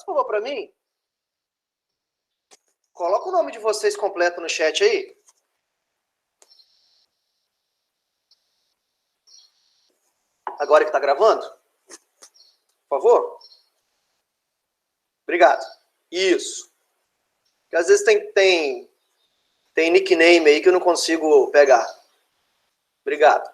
Faz um favor para mim. Coloca o nome de vocês completo no chat aí. Agora que está gravando? Por favor. Obrigado. Isso. Porque às vezes tem nickname aí que eu não consigo pegar. Obrigado.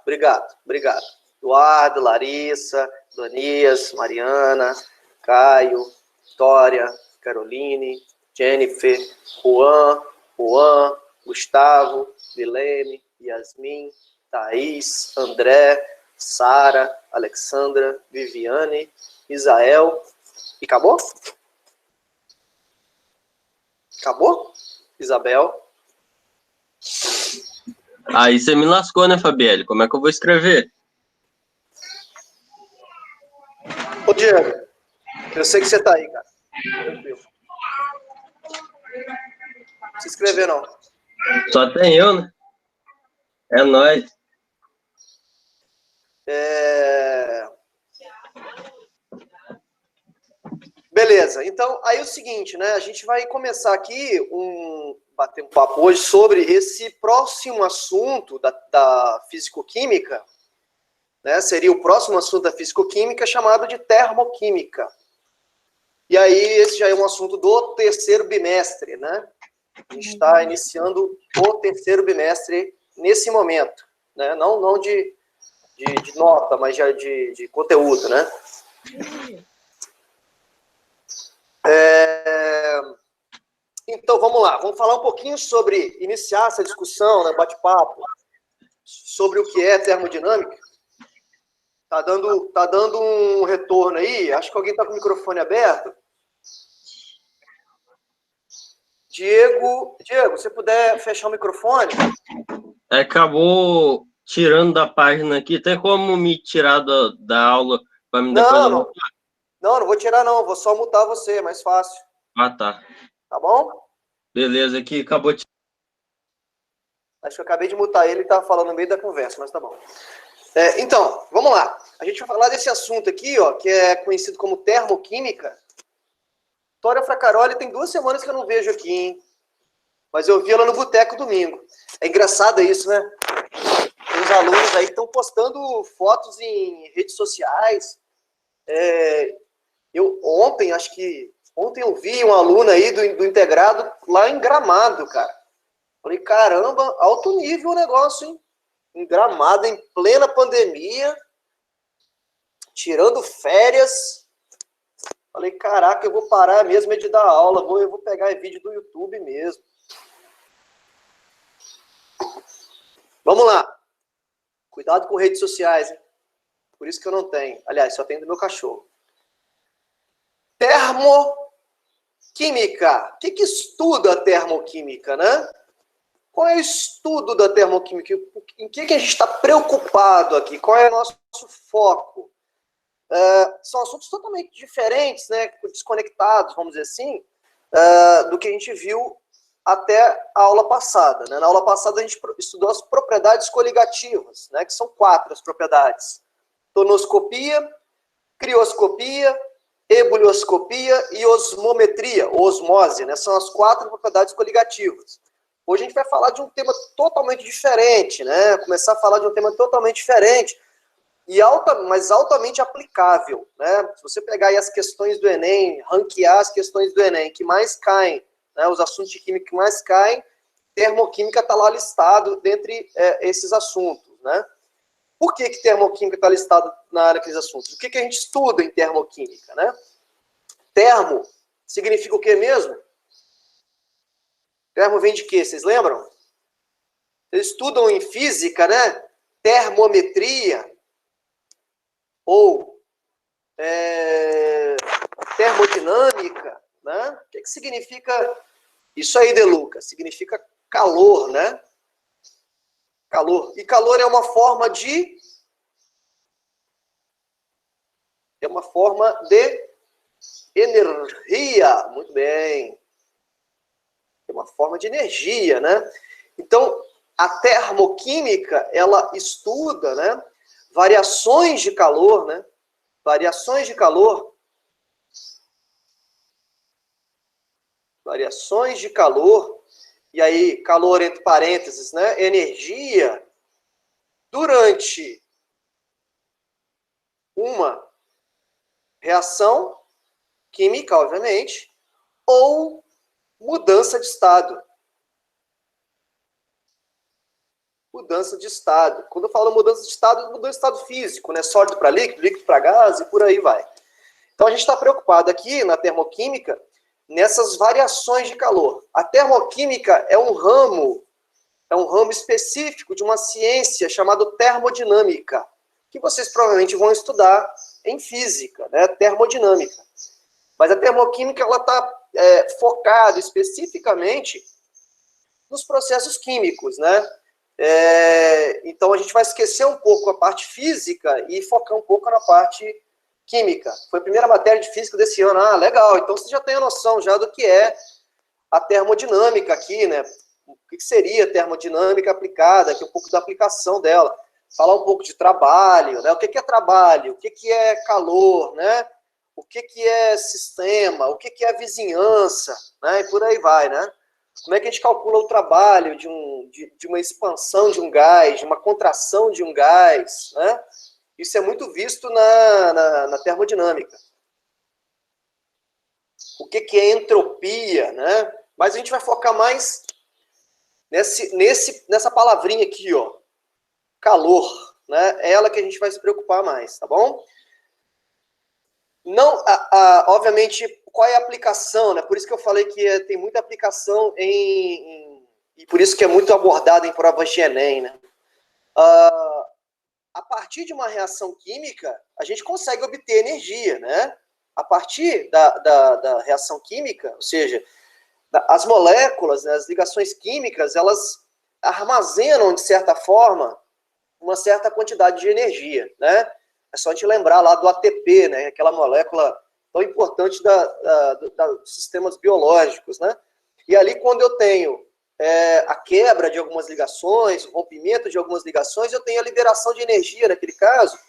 Eduardo, Larissa, Donias, Mariana, Caio, Vitória, Caroline, Jennifer, Juan, Gustavo, Vilene, Yasmin, Thaís, André, Sara, Alexandra, Viviane, Isael. E acabou? Acabou? Isabel. Aí você me lascou, né, Fabielle? Como é que eu vou escrever? Ô, Diego, eu sei que você tá aí, cara. Tranquilo. Não se inscrever, não. Só tem eu, né? É nóis. Beleza, então, aí é o seguinte, né? A gente vai começar aqui bater um papo hoje sobre esse próximo assunto da fisicoquímica, né? Seria o próximo assunto da fisicoquímica chamado de termoquímica. E aí, esse já é um assunto do terceiro bimestre, né? A gente está iniciando o terceiro bimestre nesse momento, né? Não de nota, mas já de conteúdo, né? Então, vamos lá. Vamos falar um pouquinho sobre, iniciar essa discussão, né, bate-papo, sobre o que é termodinâmica. Tá dando um retorno aí. Acho que alguém está com o microfone aberto. Diego, se puder fechar o microfone. Acabou tirando da página aqui. Tem como me tirar da aula para me depois eu voltar? Não vou tirar, não. Vou só mutar você, é mais fácil. Ah, tá. Tá bom? Beleza, aqui acabou de... Acho que eu acabei de mutar ele e estava falando no meio da conversa, mas tá bom. Então, vamos lá. A gente vai falar desse assunto aqui, ó, que é conhecido como termoquímica. Vitória Fracaroli tem 2 semanas que eu não vejo aqui, hein? Mas eu vi ela no boteco domingo. É engraçado isso, né? Tem uns alunos aí que estão postando fotos em redes sociais. Ontem eu vi um aluno aí do integrado lá em Gramado, cara. Falei, caramba, alto nível o negócio, hein? Em Gramado, em plena pandemia, tirando férias. Falei, caraca, eu vou parar mesmo de dar aula, eu vou pegar vídeo do YouTube mesmo. Vamos lá. Cuidado com redes sociais, hein? Por isso que eu não tenho. Aliás, só tenho do meu cachorro. Termoquímica. O que estuda a termoquímica, né? Qual é o estudo da termoquímica? Em que a gente está preocupado aqui? Qual é o nosso foco? São assuntos totalmente diferentes, né? Desconectados, vamos dizer assim, do que a gente viu até a aula passada, né? Na aula passada a gente estudou as propriedades coligativas, né? Que são 4 as propriedades. Tonoscopia, crioscopia, ebulioscopia e osmometria, osmose, né? São as 4 propriedades coligativas. Hoje a gente vai falar de um tema totalmente diferente, né? Começar a falar de um tema totalmente diferente, mas altamente aplicável, né? Se você pegar aí as questões do Enem, ranquear as questões do Enem que mais caem, né, os assuntos de química que mais caem, termoquímica está lá listado dentre esses assuntos, né? Por que termoquímica está listado na área daqueles assuntos? O que a gente estuda em termoquímica, né? Termo significa o que mesmo? Termo vem de quê? Vocês lembram? Vocês estudam em física, né? Termometria, ou termodinâmica, né? O que significa isso aí, De Luca? Significa calor, né? Calor. E calor é uma forma de... energia. Muito bem. É uma forma de energia, né? Então, a termoquímica, ela estuda, né, variações de calor, né? Variações de calor variações de calor, e aí calor entre parênteses, né? Energia durante uma reação química, obviamente, ou mudança de estado. Mudança de estado. Quando eu falo mudança de estado físico, né? Sólido para líquido, líquido para gás e por aí vai. Então a gente está preocupado aqui na termoquímica nessas variações de calor. A termoquímica é um ramo específico de uma ciência chamada termodinâmica, que vocês provavelmente vão estudar em física, né? Termodinâmica. Mas a termoquímica ela está focada especificamente nos processos químicos, né? Então a gente vai esquecer um pouco a parte física e focar um pouco na parte química. Foi a primeira matéria de física desse ano. Ah, legal. Então você já tem a noção já do que é a termodinâmica aqui, né? O que seria termodinâmica aplicada, aqui um pouco da aplicação dela. Falar um pouco de trabalho, né? O que é trabalho? O que é calor, né? O que é sistema? O que é vizinhança, né? E por aí vai, né? Como é que a gente calcula o trabalho de uma expansão de um gás, de uma contração de um gás, né? Isso é muito visto na termodinâmica. O que é entropia, né? Mas a gente vai focar mais nessa palavrinha aqui, ó, calor, né? É ela que a gente vai se preocupar mais, tá bom? Não, obviamente, qual é a aplicação, né? Por isso que eu falei que tem muita aplicação e por isso que é muito abordado em provas de Enem, né? A partir de uma reação química, a gente consegue obter energia, né? A partir da reação química, ou seja, as moléculas, né, as ligações químicas, elas armazenam, de certa forma, uma certa quantidade de energia, né? É só a gente lembrar lá do ATP, né? Aquela molécula tão importante dos sistemas biológicos, né? E ali, quando eu tenho a quebra de algumas ligações, o rompimento de algumas ligações, eu tenho a liberação de energia, naquele caso,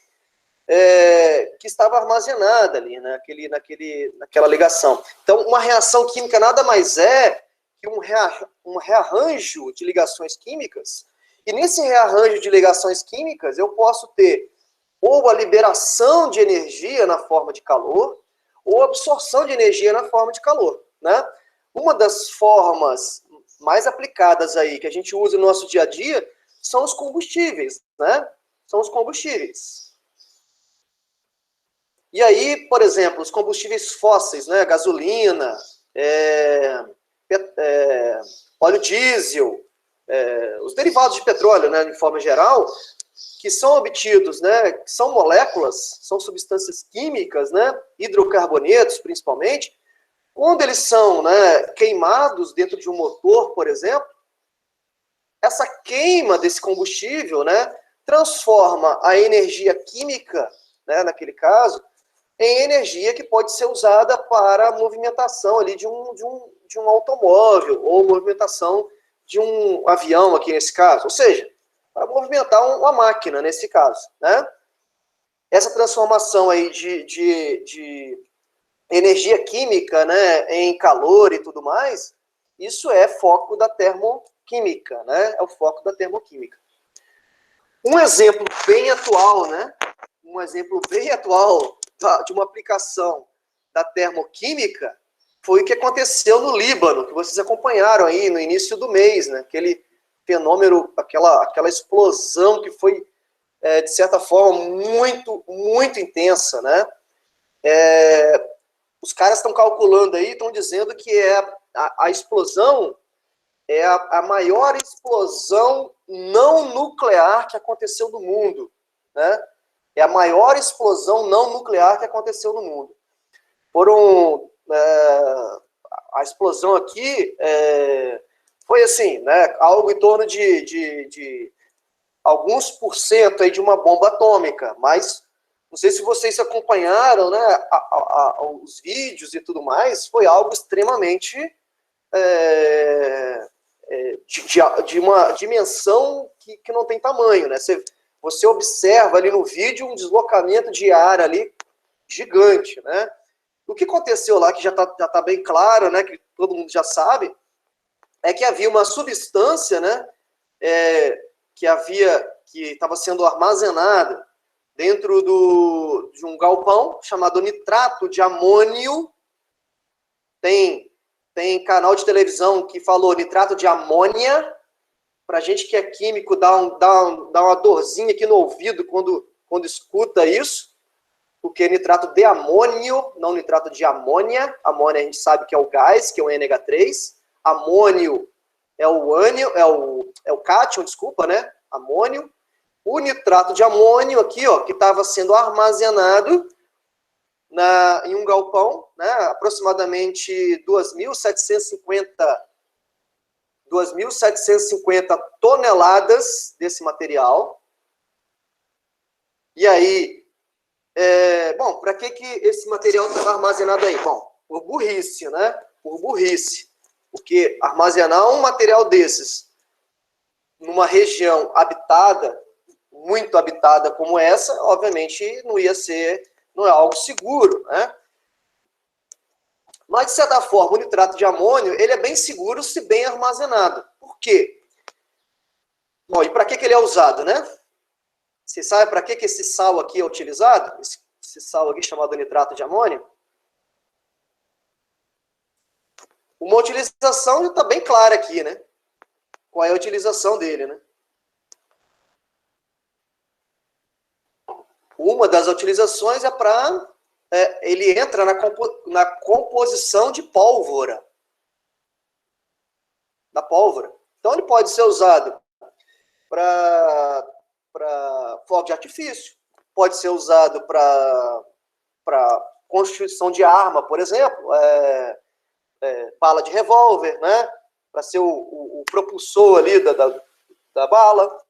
que estava armazenada ali, né? naquela ligação. Então, uma reação química nada mais é que um rearranjo de ligações químicas, e nesse rearranjo de ligações químicas, eu posso ter ou a liberação de energia na forma de calor, ou a absorção de energia na forma de calor, né? Uma das formas mais aplicadas aí, que a gente usa no nosso dia a dia, são os combustíveis, né? São os combustíveis. E aí, por exemplo, os combustíveis fósseis, né? Gasolina, óleo diesel, os derivados de petróleo, né, de forma geral, que são obtidos, né, que são moléculas, são substâncias químicas, né, hidrocarbonetos principalmente, quando eles são, né, queimados dentro de um motor, por exemplo, essa queima desse combustível, né, transforma a energia química, né, naquele caso, em energia que pode ser usada para a movimentação ali de um automóvel, ou movimentação de um avião aqui nesse caso, ou seja, para movimentar uma máquina nesse caso, né? Essa transformação aí de energia química, né, em calor e tudo mais, isso é foco da termoquímica, né? É o foco da termoquímica. Um exemplo bem atual, né? Um exemplo bem atual de uma aplicação da termoquímica foi o que aconteceu no Líbano, que vocês acompanharam aí no início do mês, né? Aquele fenômeno, aquela explosão que foi, de certa forma, muito, muito intensa, né? Os caras estão calculando aí, estão dizendo que a explosão é a maior explosão não nuclear que aconteceu no mundo, né? É a maior explosão não nuclear que aconteceu no mundo. A explosão aqui foi assim, né? Algo em torno de alguns % aí de uma bomba atômica, mas não sei se vocês acompanharam, né? Os vídeos e tudo mais, foi algo extremamente de uma dimensão que não tem tamanho, né? Você observa ali no vídeo um deslocamento de ar ali gigante, né? O que aconteceu lá, que já tá bem claro, né, que todo mundo já sabe, é que havia uma substância, né, que estava sendo armazenada dentro de um galpão chamado nitrato de amônio. Tem canal de televisão que falou nitrato de amônia. Pra gente que é químico, dá uma dorzinha aqui no ouvido quando escuta isso, porque é nitrato de amônio, não nitrato de amônia. Amônia a gente sabe que é o gás, que é o NH3. Amônio é o ânion, é o cátion, desculpa, né? Amônio. O nitrato de amônio aqui, ó, que estava sendo armazenado em um galpão, né? Aproximadamente 2.750 toneladas desse material. E aí, bom, para que esse material estava armazenado aí? Bom, por burrice, né? Por burrice. Porque armazenar um material desses numa região habitada, muito habitada como essa, obviamente não é algo seguro, né? Mas, de certa forma, o nitrato de amônio, ele é bem seguro se bem armazenado. Por quê? Bom, e para que ele é usado, né? Você sabe para que esse sal aqui é utilizado? Esse sal aqui chamado nitrato de amônio? Uma utilização está bem clara aqui, né? Qual é a utilização dele, né? Uma das utilizações é para... ele entra na composição de pólvora. Da pólvora. Então, ele pode ser usado para fogo de artifício, pode ser usado para constituição de arma, por exemplo, bala de revólver, né? Para ser o propulsor ali da bala,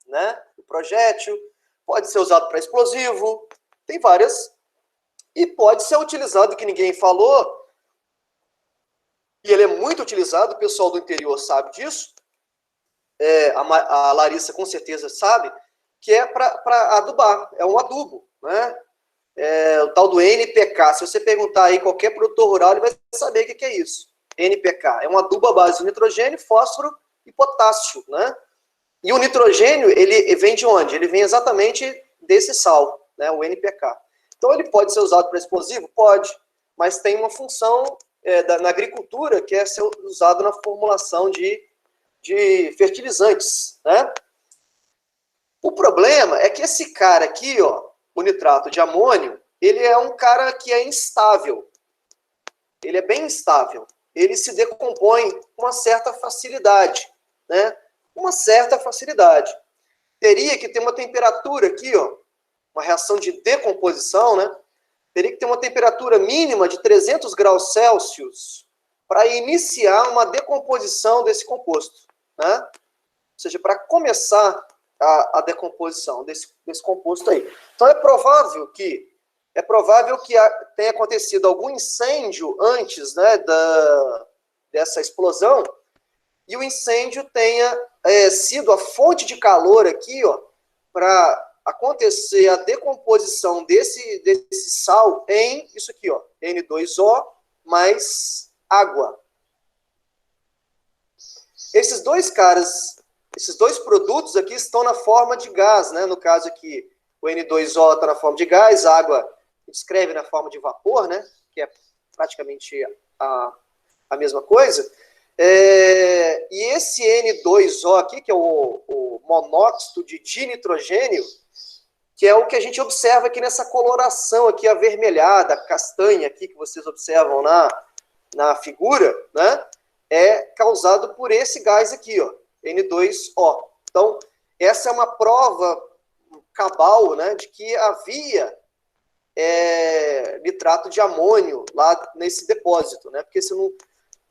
né? O projétil. Pode ser usado para explosivo. Tem várias. E pode ser utilizado, que ninguém falou, e ele é muito utilizado, o pessoal do interior sabe disso, a Larissa com certeza sabe, que é para adubar, é um adubo, né? O tal do NPK. Se você perguntar aí qualquer produtor rural, ele vai saber o que é isso. NPK é um adubo à base de nitrogênio, fósforo e potássio, né? E o nitrogênio, ele vem de onde? Ele vem exatamente desse sal, né? O NPK. Então, ele pode ser usado para explosivo? Pode, mas tem uma função na agricultura que é ser usado na formulação de fertilizantes, né? O problema é que esse cara aqui, ó, o nitrato de amônio, ele é um cara que é instável. Ele é bem instável. Ele se decompõe com uma certa facilidade, né? Uma certa facilidade. Teria que ter uma temperatura aqui, ó, uma reação de decomposição, né? Teria que ter uma temperatura mínima de 300 graus Celsius para iniciar uma decomposição desse composto, né? Ou seja, para começar a decomposição desse composto aí. Então, é provável que tenha acontecido algum incêndio antes, né, dessa explosão, e o incêndio tenha sido a fonte de calor aqui, ó, para acontecer a decomposição desse sal em isso aqui, ó, N2O mais água. Esses dois produtos aqui estão na forma de gás, né? No caso aqui, o N2O está na forma de gás, a água escreve na forma de vapor, né? Que é praticamente a mesma coisa. E esse N2O aqui, que é o monóxido de dinitrogênio, que é o que a gente observa aqui nessa coloração aqui avermelhada, castanha aqui, que vocês observam na figura, né? É causado por esse gás aqui, ó, N2O. Então, essa é uma prova cabal, né, de que havia nitrato de amônio lá nesse depósito, né?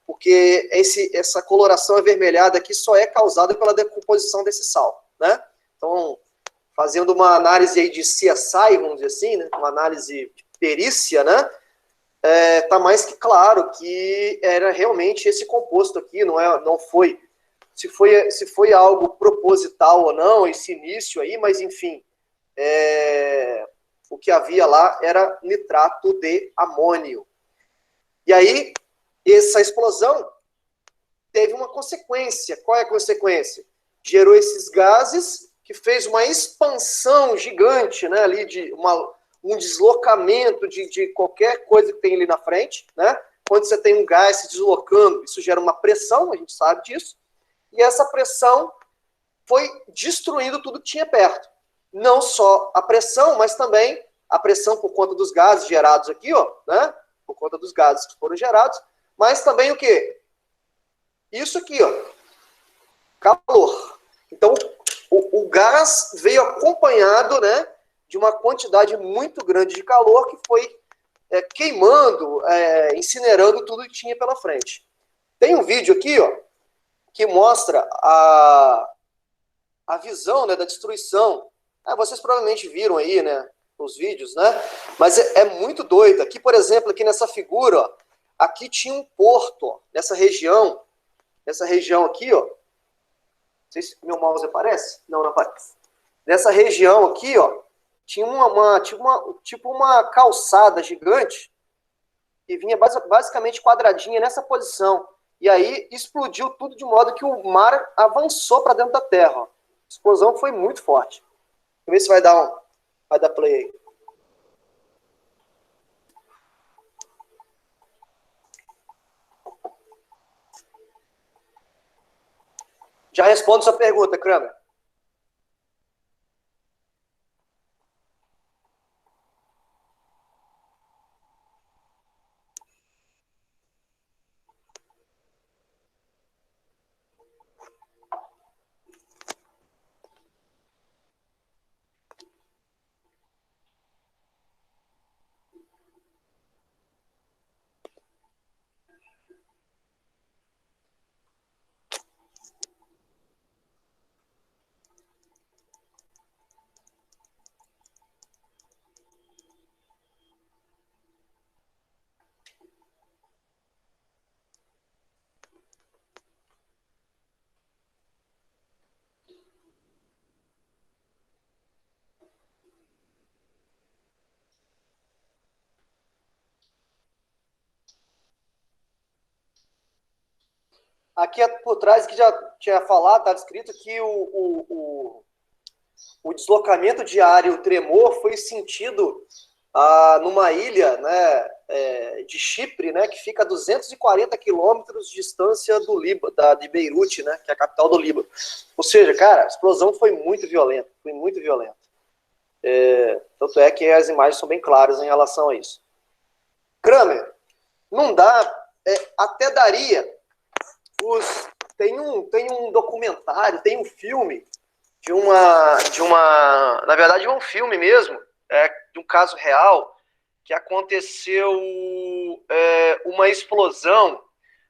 Porque essa coloração avermelhada aqui só é causada pela decomposição desse sal, né? Então, fazendo uma análise aí de CSI, vamos dizer assim, né? Uma análise de perícia, né? Tá mais que claro que era realmente esse composto aqui, não foi. Se foi algo proposital ou não, esse início aí, mas enfim, o que havia lá era nitrato de amônio. E aí, essa explosão teve uma consequência. Qual é a consequência? Gerou esses gases, que fez uma expansão gigante, né, ali de um deslocamento de qualquer coisa que tem ali na frente, né? Quando você tem um gás se deslocando, isso gera uma pressão, a gente sabe disso, e essa pressão foi destruindo tudo que tinha perto. Não só a pressão, mas também a pressão por conta dos gases gerados aqui, ó, né? Por conta dos gases que foram gerados, mas também o quê? Isso aqui, ó, calor. Então, o gás veio acompanhado, né, de uma quantidade muito grande de calor que foi queimando, incinerando tudo que tinha pela frente. Tem um vídeo aqui, ó, que mostra a visão, né, da destruição. Vocês provavelmente viram aí, né, os vídeos, né? Mas é muito doido. Aqui, por exemplo, aqui nessa figura, ó, aqui tinha um porto, ó, nessa região aqui, ó. Não sei se meu mouse aparece. Não aparece. Nessa região aqui, ó, tinha uma calçada gigante que vinha basicamente quadradinha nessa posição. E aí explodiu tudo de modo que o mar avançou para dentro da terra. Ó. A explosão foi muito forte. Vamos ver se vai dar play aí. Já respondo sua pergunta, Kramer. Aqui por trás, que já tinha falado, estava escrito que o deslocamento de ar e o tremor foi sentido numa ilha, né, de Chipre, né, que fica a 240 quilômetros de distância do Líbano, de Beirute, né, que é a capital do Líbano. Ou seja, cara, a explosão foi muito violenta, tanto é que as imagens são bem claras em relação a isso. Kramer, não dá, até daria, tem um documentário, tem um filme na verdade, é um filme mesmo, de um caso real, que aconteceu uma explosão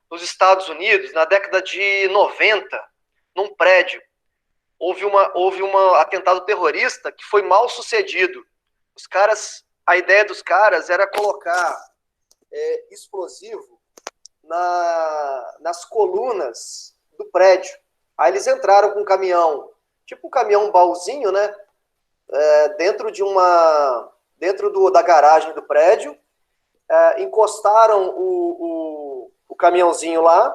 nos Estados Unidos na década de 90, num prédio. Houve um atentado terrorista que foi mal sucedido. A ideia dos caras era colocar explosivo nas colunas do prédio. Aí eles entraram com um caminhão, tipo um caminhão baúzinho, né? Dentro da garagem do prédio, encostaram o caminhãozinho lá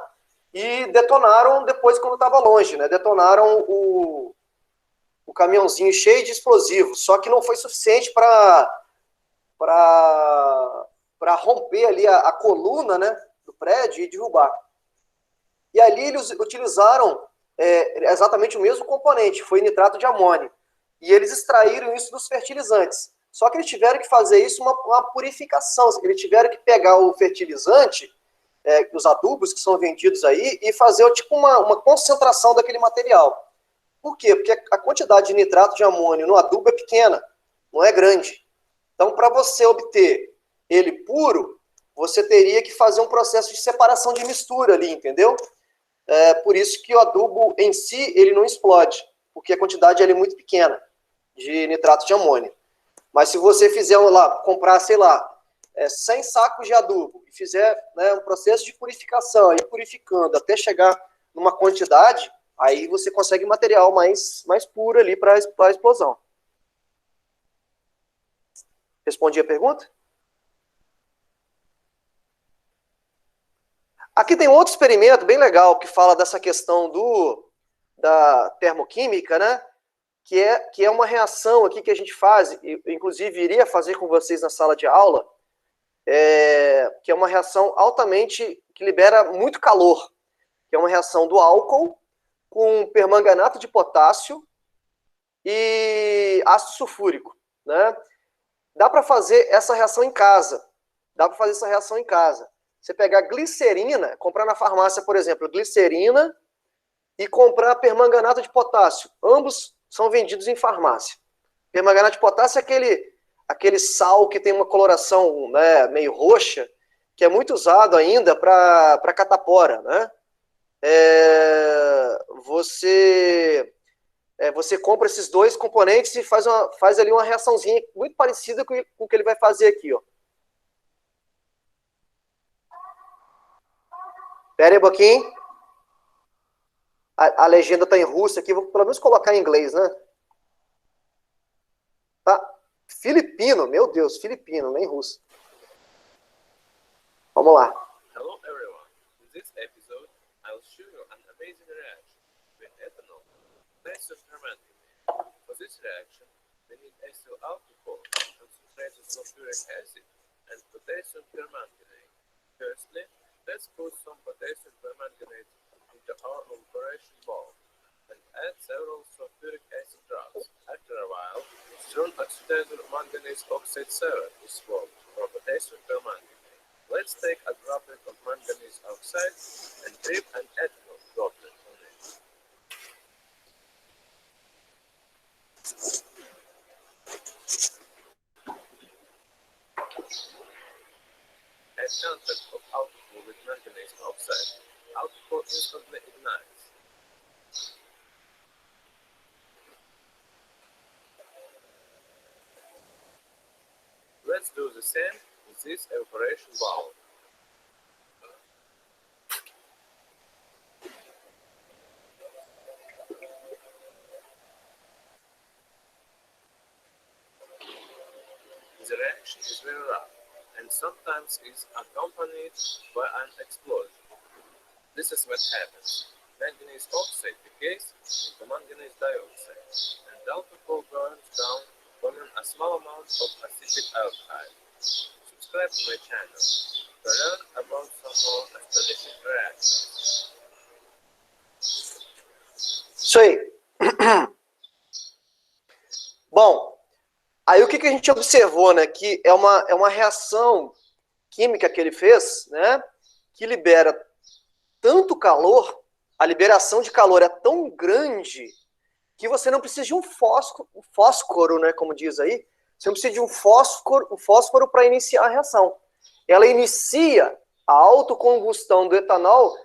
e detonaram depois quando estava longe, né? Detonaram o caminhãozinho cheio de explosivos, só que não foi suficiente para romper ali a coluna, né, do prédio e derrubar. E ali eles utilizaram exatamente o mesmo componente, foi nitrato de amônio. E eles extraíram isso dos fertilizantes. Só que eles tiveram que fazer isso uma purificação. Eles tiveram que pegar o fertilizante, os adubos que são vendidos aí, e fazer tipo uma concentração daquele material. Por quê? Porque a quantidade de nitrato de amônio no adubo é pequena, não é grande. Então, para você obter ele puro, você teria que fazer um processo de separação de mistura ali, entendeu? Por isso que o adubo em si, ele não explode, porque a quantidade é muito pequena de nitrato de amônio. Mas se você fizer comprar, sei lá, 100 sacos de adubo e fizer, né, um processo de purificação, aí purificando até chegar numa quantidade, aí você consegue material mais puro ali para a explosão. Respondi a pergunta? Aqui tem outro experimento bem legal que fala dessa questão da termoquímica, né? Que é uma reação aqui que a gente faz, inclusive iria fazer com vocês na sala de aula, que é uma reação altamente, que libera muito calor, que é uma reação do álcool com permanganato de potássio e ácido sulfúrico, né? Dá para fazer essa reação em casa. Você pegar glicerina, comprar na farmácia, por exemplo, glicerina e comprar permanganato de potássio. Ambos são vendidos em farmácia. Permanganato de potássio é aquele sal que tem uma coloração, né, meio roxa, que é muito usado ainda para catapora, né? Você compra esses dois componentes e faz ali uma reaçãozinha muito parecida com o que ele vai fazer aqui, ó. Espera aí um pouquinho. A legenda está em russo aqui, vou pelo menos colocar em inglês, né? Tá. Filipino, meu Deus, filipino, nem russo. Vamos lá. Hello everyone. In this episode, I'll show you an amazing reaction with ethanol, potassium permanganate. For this reaction, we need ethyl alcohol, concentrated sulfuric acid, and potassium permanganate. Firstly, let's put some potassium permanganate into our evaporation bowl and add several sulfuric acid drops. After a while, strong oxidizer manganese oxide syrup is formed from potassium permanganate. Let's take a droplet of manganese oxide and drip an ethanol droplet on it. Add contact of alcohol with manganese oxide. Alcohol instantly ignites. Let's do the same with this evaporation bowl. The reaction is very rough and sometimes is accompanied by an explosion. This is what happens. Manganese oxide decays into manganese dioxide and alcohol burns down, forming a small amount of acetic aldehyde. Subscribe to my channel to learn about some more astonishing reactions. Isso aí. Bom, aí o que a gente observou, né? Que é uma reação química que ele fez, né? Que libera tanto calor, a liberação de calor é tão grande que você não precisa de um fósforo, né? Como diz aí, você não precisa de um fósforo para iniciar a reação. Ela inicia a autocombustão do etanol,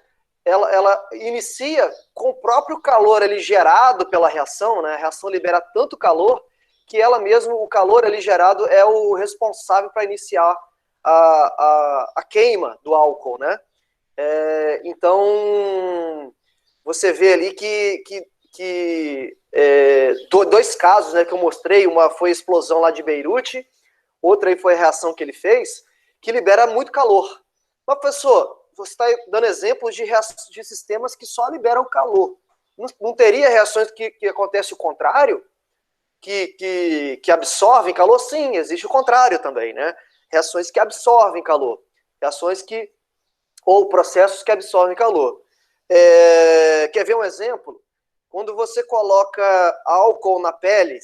ela inicia com o próprio calor ali gerado pela reação, né? A reação libera tanto calor que ela mesmo, o calor ali gerado é o responsável para iniciar a queima do álcool, né? Então, você vê ali que dois casos, né, que eu mostrei, uma foi a explosão lá de Beirute, outra aí foi a reação que ele fez, que libera muito calor. Mas, professor, você está dando exemplos de sistemas que só liberam calor. Não teria reações que acontece o contrário? Que absorvem calor? Sim, existe o contrário também, né? Reações que absorvem calor. Ou processos que absorvem calor. Quer ver um exemplo? Quando você coloca álcool na pele,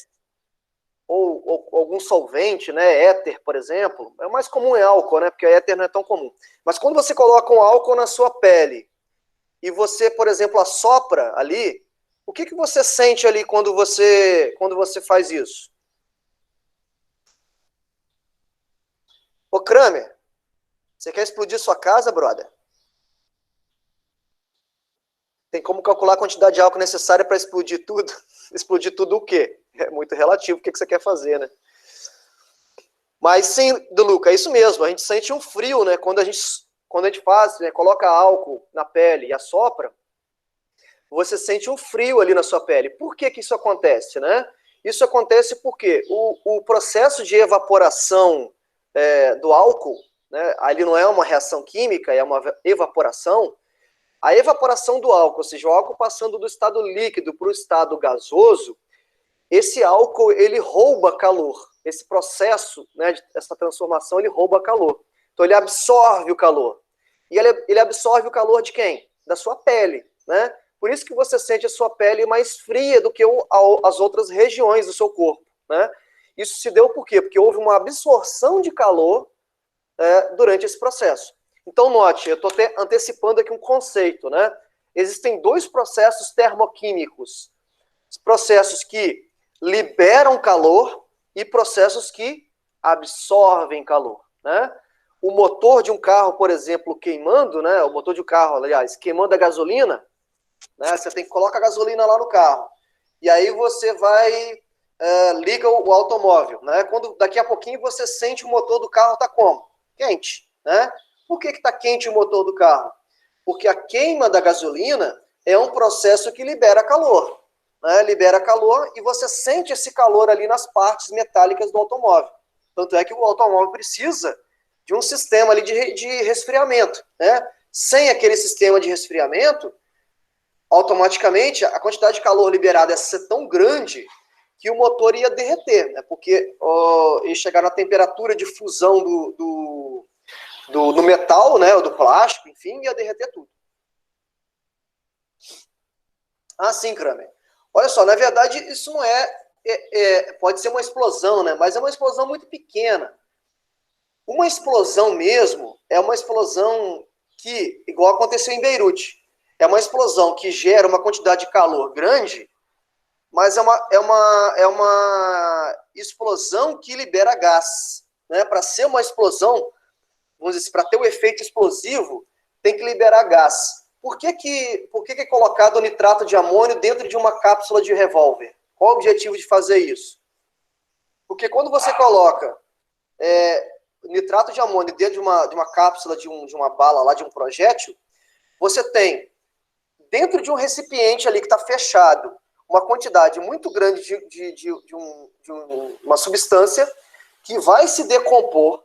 ou algum solvente, né, éter, por exemplo, é o mais comum é álcool, né, porque éter não é tão comum. Mas quando você coloca um álcool na sua pele e você, por exemplo, assopra ali, o que você sente ali quando você faz isso? Ô, Kramer, você quer explodir sua casa, brother? Tem como calcular a quantidade de álcool necessária para explodir tudo? Explodir tudo o quê? É muito relativo o que você quer fazer, né? Mas sim, Luca, é isso mesmo. A gente sente um frio, né? Quando a gente faz, né, coloca álcool na pele e assopra, você sente um frio ali na sua pele. Por que isso acontece, né? Isso acontece porque o processo de evaporação do álcool, né, ali não é uma reação química, é uma evaporação. A evaporação do álcool, ou seja, o álcool passando do estado líquido para o estado gasoso, esse álcool, ele rouba calor. Esse processo, né, essa transformação, ele rouba calor. Então, ele absorve o calor. E ele absorve o calor de quem? Da sua pele, né? Por isso que você sente a sua pele mais fria do que as outras regiões do seu corpo, né? Isso se deu por quê? Porque houve uma absorção de calor durante esse processo. Então, note, eu estou antecipando aqui um conceito, né? Existem dois processos termoquímicos. Os processos que liberam calor e processos que absorvem calor, né? O motor de um carro, por exemplo, queimando, né? O motor de um carro, aliás, queimando a gasolina, né? Você coloca a gasolina lá no carro. E aí você vai, liga o automóvel, né? Quando daqui a pouquinho você sente o motor do carro tá como? Quente, né? Por que está quente o motor do carro? Porque a queima da gasolina é um processo que libera calor, né? Libera calor e você sente esse calor ali nas partes metálicas do automóvel. Tanto é que o automóvel precisa de um sistema ali de resfriamento, né? Sem aquele sistema de resfriamento, automaticamente a quantidade de calor liberada ia ser tão grande que o motor ia derreter, né? Porque ia chegar na temperatura de fusão do metal, né? Ou do plástico, enfim, ia derreter tudo. Ah, sim, Kramer. Olha só, na verdade, isso não pode ser uma explosão, né? Mas é uma explosão muito pequena. Uma explosão mesmo é uma explosão que, igual aconteceu em Beirute, é uma explosão que gera uma quantidade de calor grande, mas é uma explosão que libera gás, né? Para ser uma explosão, vamos dizer assim, para ter o efeito explosivo, tem que liberar gás. Por que é colocado o nitrato de amônio dentro de uma cápsula de revólver? Qual o objetivo de fazer isso? Porque quando você coloca nitrato de amônio dentro de uma cápsula de uma bala lá, de um projétil, você tem, dentro de um recipiente ali que está fechado, uma quantidade muito grande de uma substância que vai se decompor,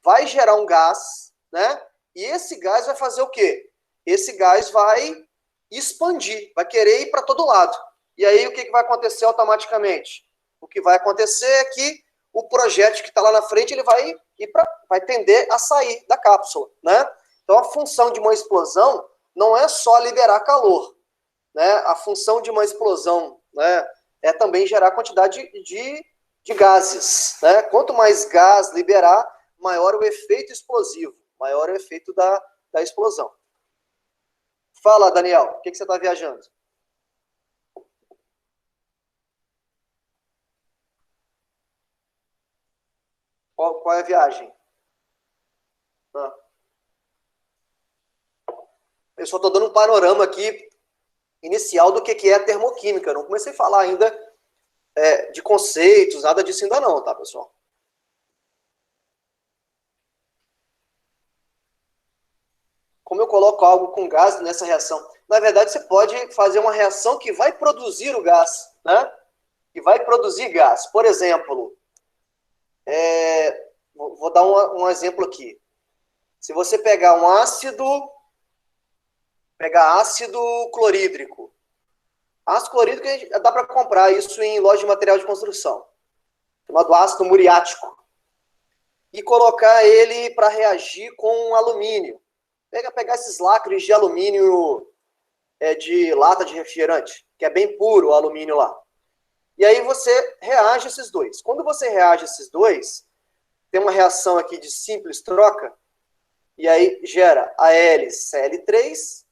vai gerar um gás, né? E esse gás vai fazer o quê? Esse gás vai expandir, vai querer ir para todo lado. E aí o que vai acontecer automaticamente? O que vai acontecer é que o projétil que está lá na frente, ele vai tender a sair da cápsula, né? Então a função de uma explosão não é só liberar calor, né? A função de uma explosão, né, é também gerar quantidade de gases, né? Quanto mais gás liberar, maior o efeito explosivo, maior o efeito da explosão. Fala, Daniel, o que você está viajando? Qual é a viagem? Eu só estou dando um panorama aqui inicial do que é a termoquímica. Eu não comecei a falar ainda de conceitos, nada disso ainda não, tá, pessoal? Como eu coloco algo com gás nessa reação? Na verdade, você pode fazer uma reação que vai produzir o gás, né? Que vai produzir gás. Por exemplo, vou dar um exemplo aqui. Se você pegar ácido clorídrico. Ácido clorídrico dá para comprar isso em loja de material de construção, chamado ácido muriático. E colocar ele para reagir com alumínio. Pegar esses lacres de alumínio de lata de refrigerante, que é bem puro o alumínio lá. E aí você reage esses dois. Quando você reage esses dois, tem uma reação aqui de simples troca, e aí gera a hélice Cl3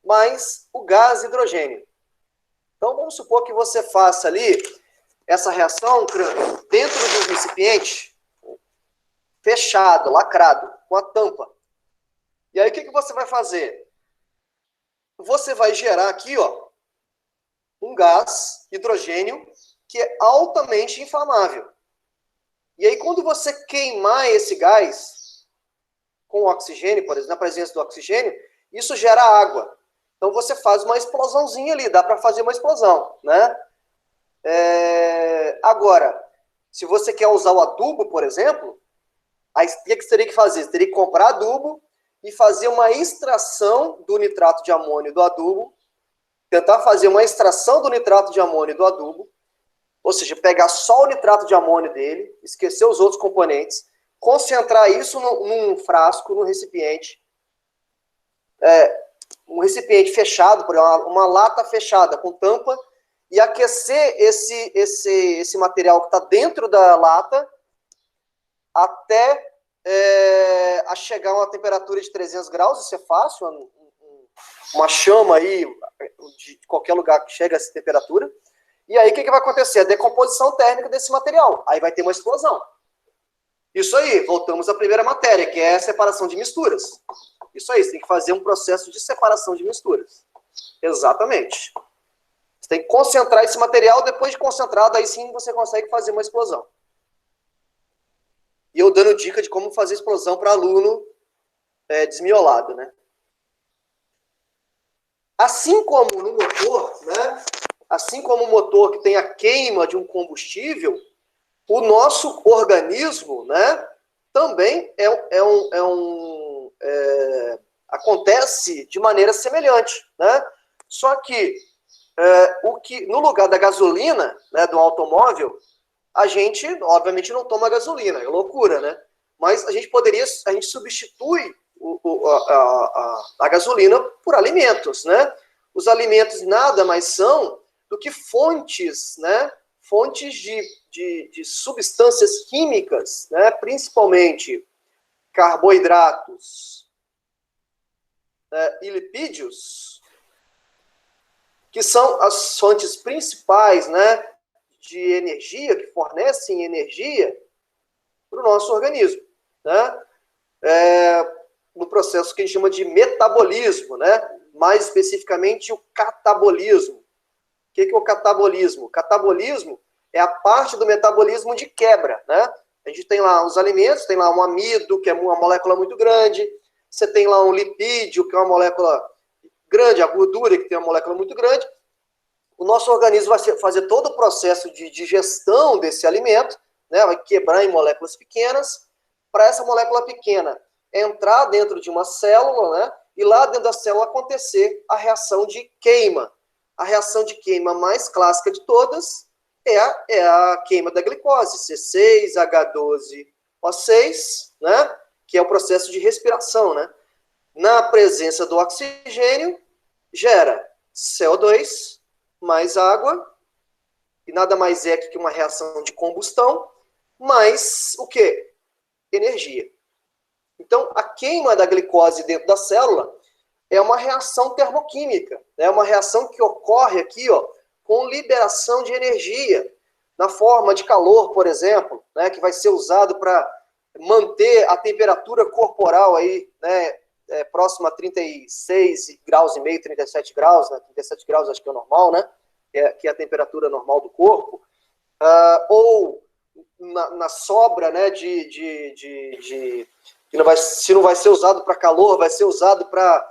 mais o gás hidrogênio. Então vamos supor que você faça ali essa reação dentro de um recipiente fechado, lacrado, com a tampa. E aí o que você vai fazer? Você vai gerar aqui, ó, um gás hidrogênio que é altamente inflamável. E aí quando você queimar esse gás com oxigênio, por exemplo, na presença do oxigênio, isso gera água. Então você faz uma explosãozinha ali, dá para fazer uma explosão, né? Agora, se você quer usar o adubo, por exemplo, aí o que você teria que fazer? Você teria que comprar adubo e fazer uma extração do nitrato de amônio do adubo, tentar fazer uma extração do nitrato de amônio do adubo, ou seja, pegar só o nitrato de amônio dele, esquecer os outros componentes, concentrar isso num frasco, num recipiente, um recipiente fechado, por exemplo, uma lata fechada com tampa, e aquecer esse material que está dentro da lata até a chegar a uma temperatura de 300 graus, isso é fácil, uma chama aí de qualquer lugar que chega a essa temperatura. E aí o que vai acontecer? A decomposição térmica desse material. Aí vai ter uma explosão. Isso aí, voltamos à primeira matéria, que é a separação de misturas. Isso aí, você tem que fazer um processo de separação de misturas. Exatamente. Você tem que concentrar esse material, depois de concentrado, aí sim você consegue fazer uma explosão. E eu dando dica de como fazer explosão para aluno desmiolado, né? Assim como no motor, né? Assim como o motor que tem a queima de um combustível, o nosso organismo, né? Também acontece de maneira semelhante, né? Só que no lugar da gasolina, né, do automóvel, a gente, obviamente, não toma gasolina, é loucura, né? Mas a gente substitui a gasolina por alimentos, né? Os alimentos nada mais são do que fontes, né? Fontes de substâncias químicas, né? Principalmente carboidratos e lipídios, que são as fontes principais, né, de energia, que fornecem energia para o nosso organismo, né? No processo que a gente chama de metabolismo, né? Mais especificamente o catabolismo. O que é o catabolismo? O catabolismo é a parte do metabolismo de quebra, né? A gente tem lá os alimentos, tem lá um amido, que é uma molécula muito grande, você tem lá um lipídio, que é uma molécula grande, a gordura, que tem uma molécula muito grande. O nosso organismo vai fazer todo o processo de digestão desse alimento, né? Vai quebrar em moléculas pequenas, para essa molécula pequena entrar dentro de uma célula, né? E lá dentro da célula acontecer a reação de queima. A reação de queima mais clássica de todas é a queima da glicose, C6H12O6, né? Que é o processo de respiração, né? Na presença do oxigênio, gera CO2 mais água, e nada mais é que uma reação de combustão, mais o quê? Energia. Então, a queima da glicose dentro da célula é uma reação termoquímica, é uma reação que ocorre aqui, ó, com liberação de energia, na forma de calor, por exemplo, né, que vai ser usado para manter a temperatura corporal aí, né, próxima a 36 graus e meio, 37 graus, né, 37 graus acho que é o normal, né, que é a temperatura normal do corpo, ou na sobra, né, se não vai ser usado para calor, vai ser usado para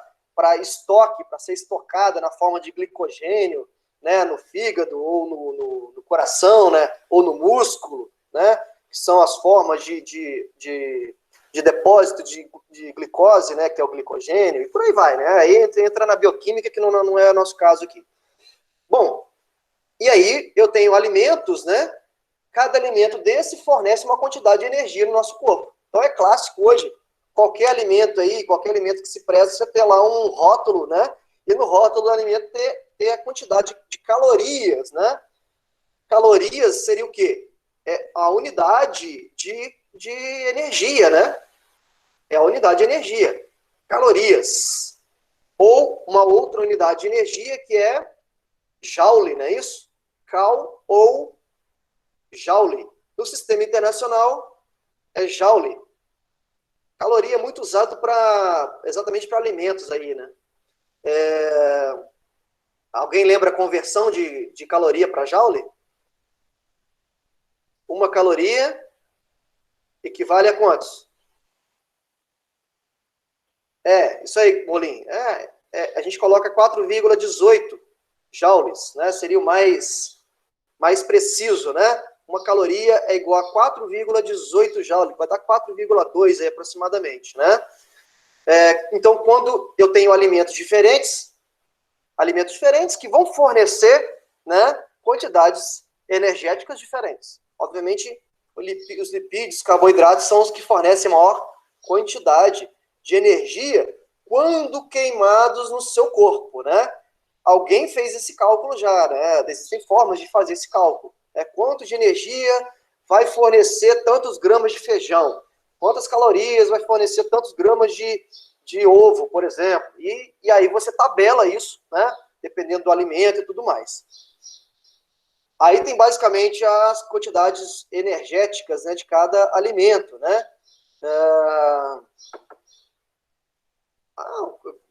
estoque, para ser estocada na forma de glicogênio, né, no fígado, ou no coração, né, ou no músculo, né, que são as formas de depósito de glicose, né, que é o glicogênio, e por aí vai, né, aí entra na bioquímica, que não é o nosso caso aqui. Bom, e aí eu tenho alimentos, né, cada alimento desse fornece uma quantidade de energia no nosso corpo. Então é clássico hoje, qualquer alimento que se preze, você ter lá um rótulo, né, e no rótulo do alimento ter a quantidade de calorias, né. Calorias seria o quê? É a unidade de energia, né? É a unidade de energia. Calorias. Ou uma outra unidade de energia que é Joule, não é isso? Cal ou Joule. No sistema internacional é Joule. Caloria é muito usado exatamente para alimentos aí, né? Alguém lembra a conversão de caloria para Joule? Uma caloria equivale a quantos? Isso aí, Bolim. A gente coloca 4,18 joules, né? Seria o mais preciso, né? uma caloria é igual a 4,18 joules, vai dar 4,2 aí aproximadamente, né? Então, quando eu tenho alimentos diferentes que vão fornecer, né, quantidades energéticas diferentes. Obviamente, os lipídios, carboidratos são os que fornecem maior quantidade de energia quando queimados no seu corpo, né? Alguém fez esse cálculo já, né? Existem formas de fazer esse cálculo. Quanto de energia vai fornecer tantos gramas de feijão? Quantas calorias vai fornecer tantos gramas de ovo, por exemplo? E aí você tabela isso, né? Dependendo do alimento e tudo mais. Aí tem basicamente as quantidades energéticas, né, de cada alimento, né?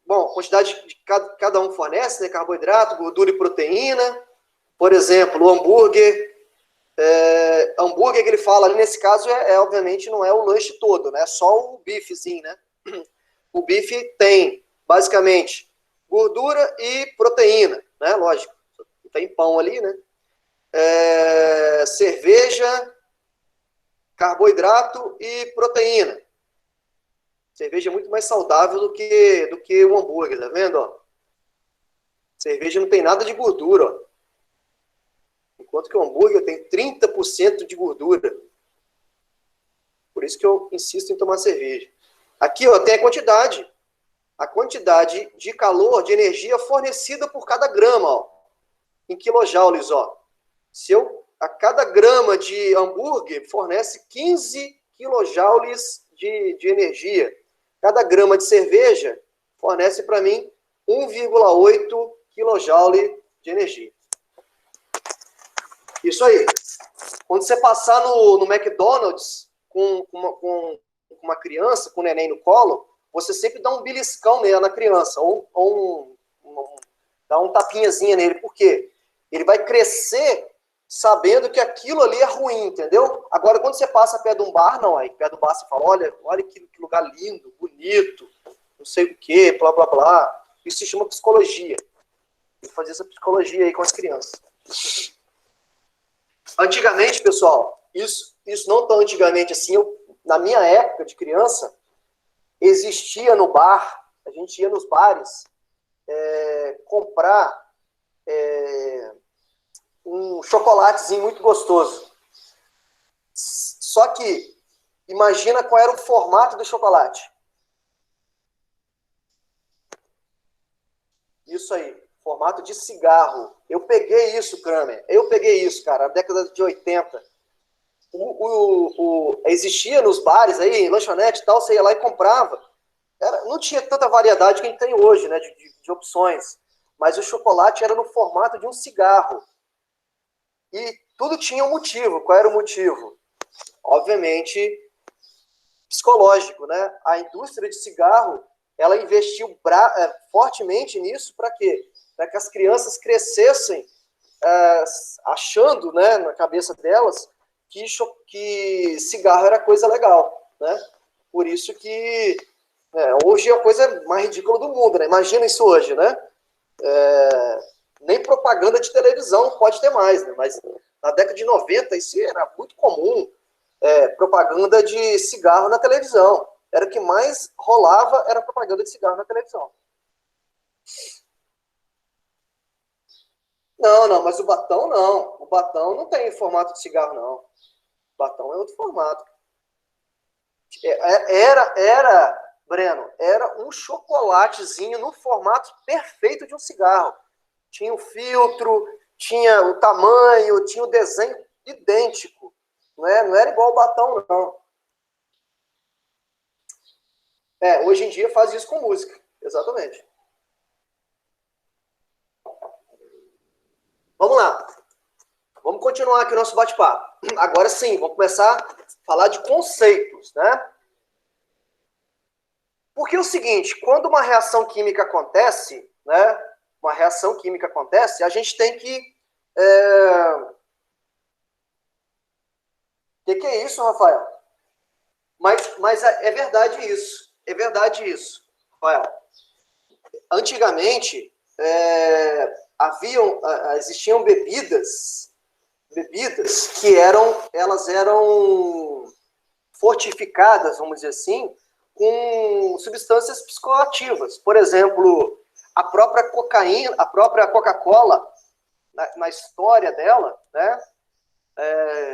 Bom, quantidade que cada um fornece, né? Carboidrato, gordura e proteína. Por exemplo, o hambúrguer. Hambúrguer que ele fala ali, nesse caso, obviamente não é o lanche todo, né? É só o bifezinho, né? O bife tem, basicamente, gordura e proteína, né? Lógico, tem pão ali, né? Cerveja, carboidrato e proteína. Cerveja é muito mais saudável do que o hambúrguer, tá vendo? Ó? Cerveja não tem nada de gordura, ó. Enquanto que o hambúrguer tem 30% de gordura. Por isso que eu insisto em tomar cerveja. Aqui, ó, tem a quantidade de calor, de energia fornecida por cada grama, ó, em quilojoules, ó. A cada grama de hambúrguer fornece 15 quilojoules de energia. Cada grama de cerveja fornece para mim 1,8 kJ de energia. Isso aí. Quando você passar no McDonald's com uma criança, com o neném no colo, você sempre dá um beliscão nela, na criança, ou dá um tapinhazinho nele. Por quê? Ele vai crescer sabendo que aquilo ali é ruim, entendeu? Agora, quando você passa perto de um bar, não, aí perto do bar você fala, olha que lugar lindo, bonito, não sei o quê, blá, blá, blá. Isso se chama psicologia. Vou fazer essa psicologia aí com as crianças. Antigamente, pessoal, isso não tão antigamente assim, na minha época de criança, existia no bar, a gente ia nos bares comprar um chocolatezinho muito gostoso. Só que, imagina qual era o formato do chocolate. Isso aí, formato de cigarro. Eu peguei isso, Kramer. Eu peguei isso, cara, na década de 80. Existia nos bares aí, lanchonete e tal, você ia lá e comprava. Não tinha tanta variedade que a gente tem hoje, né, de opções. Mas o chocolate era no formato de um cigarro. E tudo tinha um motivo. Qual era o motivo? Obviamente, psicológico, né? A indústria de cigarro, ela investiu fortemente nisso para quê? Para que as crianças crescessem achando, né, na cabeça delas que cigarro era coisa legal, né? Por isso que hoje é a coisa mais ridícula do mundo, né? Imagina isso hoje, né? Nem propaganda de televisão pode ter mais, né? Mas na década de 90 isso era muito comum, propaganda de cigarro na televisão. Era o que mais rolava, era propaganda de cigarro na televisão. Não, mas o Batão não. O Batão não tem formato de cigarro, não. O Batão é outro formato. Breno, era um chocolatezinho no formato perfeito de um cigarro. Tinha o filtro, tinha o tamanho, tinha o desenho idêntico. Não era igual o Batão, não. Hoje em dia faz isso com música. Exatamente. Vamos lá. Vamos continuar aqui o nosso bate-papo. Agora sim, vamos começar a falar de conceitos, né? Porque é o seguinte, quando uma reação química acontece, né? Uma reação química acontece, a gente tem que... O que é isso, Rafael? Mas é verdade isso. É verdade isso, Rafael. Antigamente, existiam bebidas bebidas que elas eram fortificadas, vamos dizer assim, com substâncias psicoativas. Por exemplo, a própria cocaína, a própria Coca-Cola, na história dela, né?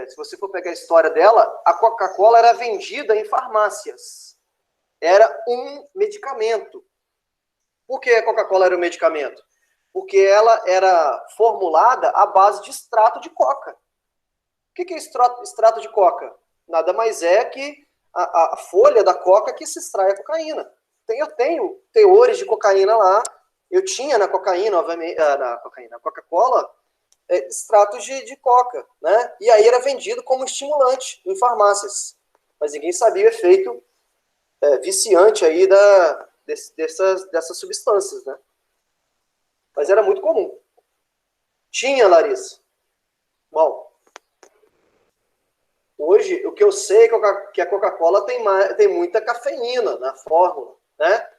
Se você for pegar a história dela, a Coca-Cola era vendida em farmácias. Era um medicamento. Por que a Coca-Cola era um medicamento? Porque ela era formulada à base de extrato de coca. O que é extrato de coca? Nada mais é que a folha da coca que se extrai a cocaína. Eu tenho teores de cocaína lá. Eu tinha na cocaína, obviamente, na Coca-Cola, extratos de coca, né? E aí era vendido como estimulante em farmácias. Mas ninguém sabia o efeito viciante aí dessas substâncias, né? Mas era muito comum. Tinha, Larissa. Bom, hoje o que eu sei é que a Coca-Cola tem muita cafeína na fórmula, né?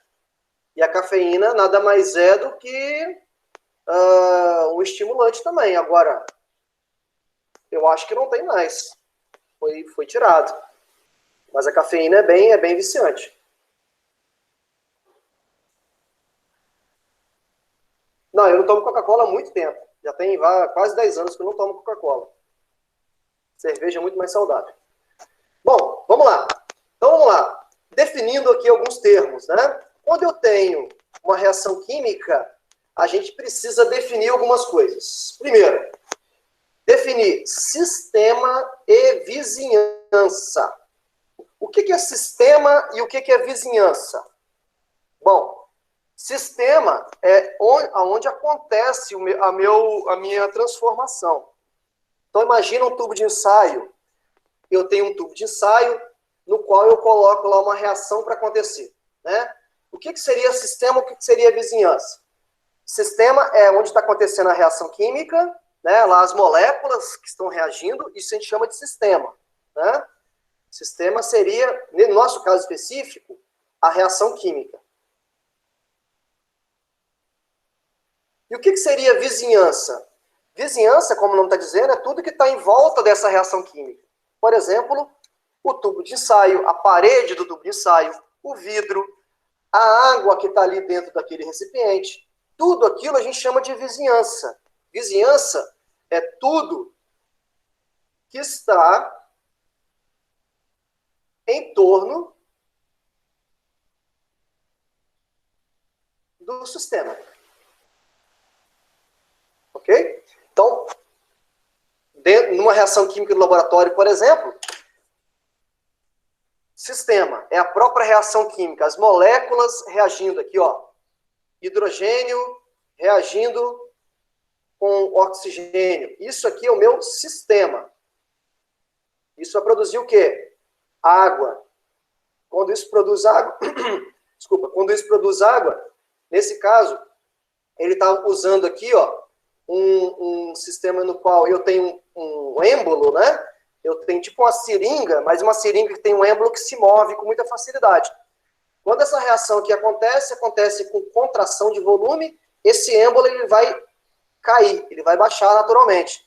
E a cafeína nada mais é do que um estimulante também. Agora, eu acho que não tem mais. Foi tirado. Mas a cafeína é bem viciante. Não, eu não tomo Coca-Cola há muito tempo. Já tem quase 10 anos que eu não tomo Coca-Cola. Cerveja é muito mais saudável. Bom, vamos lá. Então, vamos lá. Definindo aqui alguns termos, né? Quando eu tenho uma reação química, a gente precisa definir algumas coisas. Primeiro, definir sistema e vizinhança. O que é sistema e o que é vizinhança? Bom, sistema é onde acontece a minha transformação. Então, imagina um tubo de ensaio. Eu tenho um tubo de ensaio no qual eu coloco lá uma reação para acontecer, né? O que seria sistema, o que seria vizinhança? Sistema é onde está acontecendo a reação química, né? Lá as moléculas que estão reagindo, isso a gente chama de sistema, né? Sistema seria, no nosso caso específico, a reação química. E o que seria vizinhança? Vizinhança, como o nome está dizendo, é tudo que está em volta dessa reação química. Por exemplo, o tubo de ensaio, a parede do tubo de ensaio, o vidro, a água que está ali dentro daquele recipiente. Tudo aquilo a gente chama de vizinhança. Vizinhança é tudo que está em torno do sistema. Ok? Então, numa reação química do laboratório, por exemplo, sistema é a própria reação química, as moléculas reagindo aqui, ó, hidrogênio reagindo com oxigênio. Isso aqui é o meu sistema. Isso vai produzir o quê? Água. Quando isso produz água, desculpa, quando isso produz água, nesse caso, ele está usando aqui, ó, um sistema no qual eu tenho um êmbolo, né? Eu tenho tipo uma seringa, mas uma seringa que tem um êmbolo que se move com muita facilidade. Quando essa reação aqui acontece com contração de volume, esse êmbolo ele vai cair, ele vai baixar naturalmente.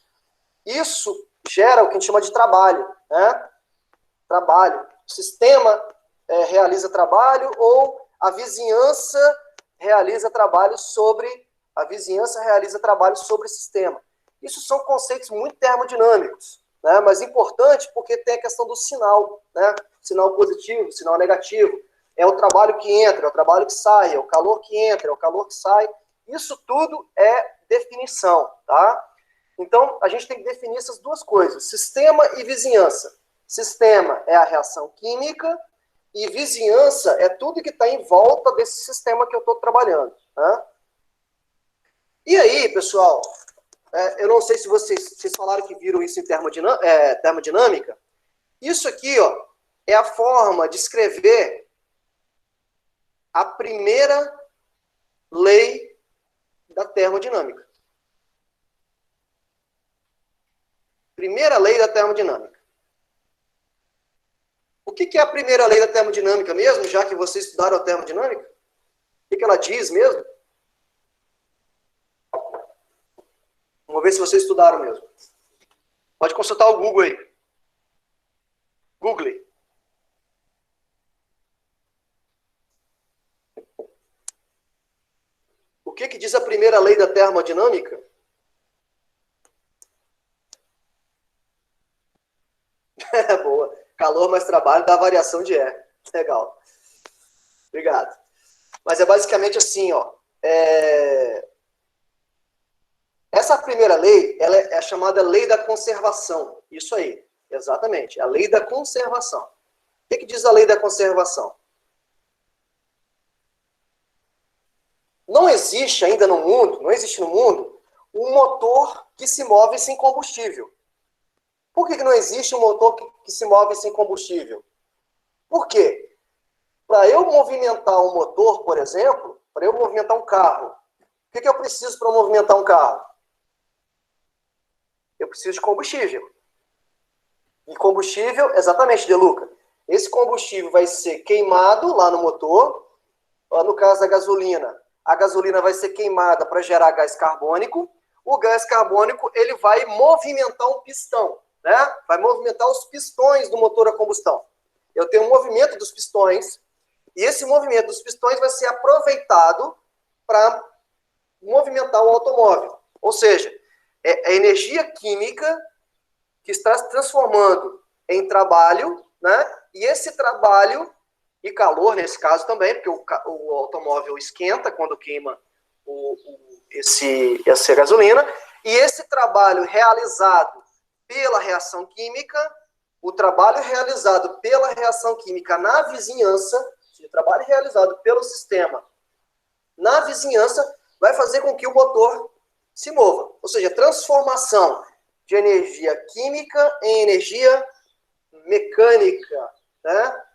Isso gera o que a gente chama de trabalho, né? Trabalho. O sistema realiza trabalho ou a vizinhança realiza trabalho sobre o sistema. Isso são conceitos muito termodinâmicos, né? Mas importante porque tem a questão do sinal, né? Sinal positivo, sinal negativo. É o trabalho que entra, é o trabalho que sai, é o calor que entra, é o calor que sai. Isso tudo é definição, tá? Então, a gente tem que definir essas duas coisas, sistema e vizinhança. Sistema é a reação química e vizinhança é tudo que está em volta desse sistema que eu estou trabalhando, tá? E aí, pessoal, eu não sei se vocês falaram que viram isso em termodinâmica. Isso aqui, ó, é a forma de escrever a primeira lei da termodinâmica. Primeira lei da termodinâmica. O que é a primeira lei da termodinâmica mesmo, já que vocês estudaram a termodinâmica? O que ela diz mesmo? Vamos ver se vocês estudaram mesmo. Pode consultar o Google aí. Google. O que diz a primeira lei da termodinâmica? Boa. Calor mais trabalho dá variação de E. Legal. Obrigado. Mas é basicamente assim, ó. Essa primeira lei, ela é a chamada lei da conservação. Isso aí, exatamente. A lei da conservação. O que diz a lei da conservação? Não existe ainda no mundo, não existe no mundo, um motor que se move sem combustível. Por que não existe um motor que se move sem combustível? Por quê? Para eu movimentar um motor, por exemplo, para eu movimentar um carro, o que eu preciso para movimentar um carro? Eu preciso de combustível. E combustível, exatamente, De Luca. Esse combustível vai ser queimado lá no motor, no caso da gasolina. A gasolina vai ser queimada para gerar gás carbônico. O gás carbônico ele vai movimentar um pistão, né? Vai movimentar os pistões do motor a combustão. Eu tenho um movimento dos pistões, e esse movimento dos pistões vai ser aproveitado para movimentar o automóvel. Ou seja, é a energia química que está se transformando em trabalho, né? E esse trabalho, e calor nesse caso também, porque o automóvel esquenta quando queima essa gasolina, e esse trabalho realizado pela reação química, o trabalho realizado pela reação química na vizinhança, o trabalho realizado pelo sistema na vizinhança, vai fazer com que o motor se mova. Ou seja, transformação de energia química em energia mecânica, né?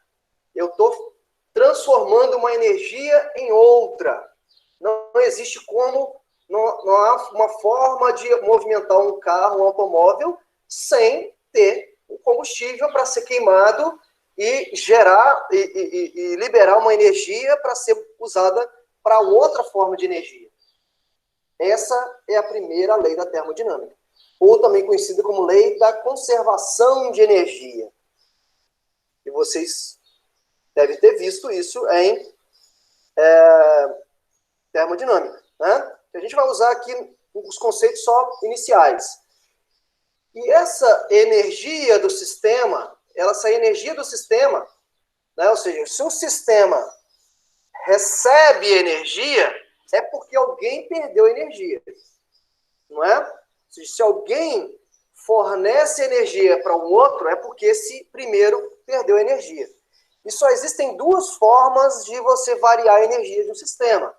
Eu estou transformando uma energia em outra. Não existe como, não há uma forma de movimentar um carro, um automóvel, sem ter o combustível para ser queimado e gerar e liberar uma energia para ser usada para outra forma de energia. Essa é a primeira lei da termodinâmica, ou também conhecida como lei da conservação de energia. E vocês devem ter visto isso em termodinâmica, né? A gente vai usar aqui os conceitos só iniciais. E essa energia do sistema, essa energia do sistema, né? Ou seja, se um sistema recebe energia, é porque alguém perdeu energia, não é? Se alguém fornece energia para um outro, é porque esse primeiro perdeu energia. E só existem duas formas de você variar a energia de um sistema.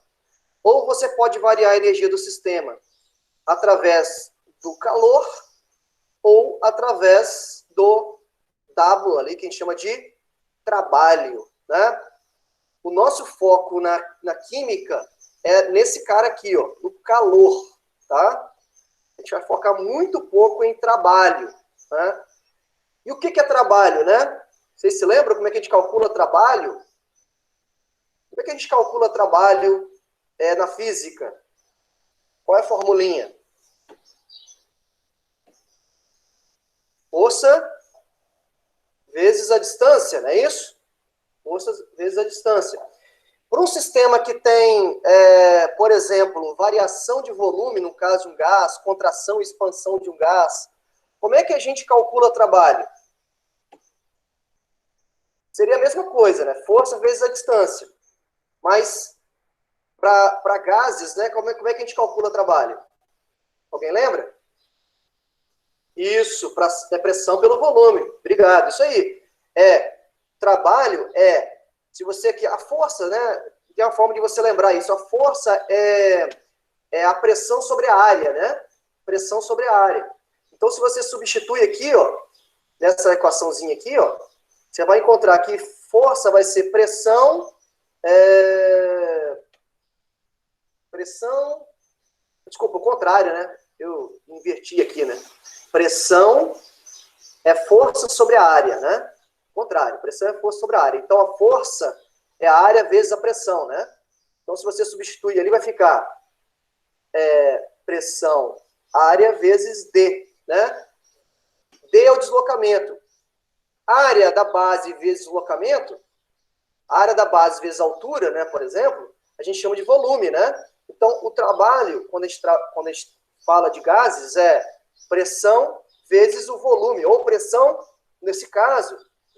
Ou você pode variar a energia do sistema através do calor, ou através do W, ali, que a gente chama de trabalho, né? O nosso foco na química é nesse cara aqui, ó, no calor, tá? A gente vai focar muito pouco em trabalho, né? E o que é trabalho, né? Vocês se lembram como é que a gente calcula trabalho? Como é que a gente calcula trabalho na física? Qual é a formulinha? Força vezes a distância, não é isso? Força vezes a distância. Para um sistema que tem, por exemplo, variação de volume, no caso de um gás, contração e expansão de um gás, como é que a gente calcula trabalho? Seria a mesma coisa, né? Força vezes a distância. Mas, para gases, né? Como é que a gente calcula trabalho? Alguém lembra? Isso, é pressão pelo volume. Obrigado, isso aí. Trabalho se você aqui, a força, né? Tem uma forma de você lembrar isso. A força é a pressão sobre a área, né? Pressão sobre a área. Então, se você substitui aqui, ó, nessa equaçãozinha aqui, ó, você vai encontrar que força vai ser pressão, desculpa, o contrário, né? Eu inverti aqui, né? Pressão é força sobre a área, né? Contrário, pressão é força sobre a área. Então, a força é a área vezes a pressão, né? Então, se você substituir ali, vai ficar pressão área vezes D, né? D é o deslocamento. Área da base vezes deslocamento, área da base vezes altura, né, por exemplo, a gente chama de volume, né? Então, o trabalho, quando a gente fala de gases, é pressão vezes o volume, ou pressão, nesse caso,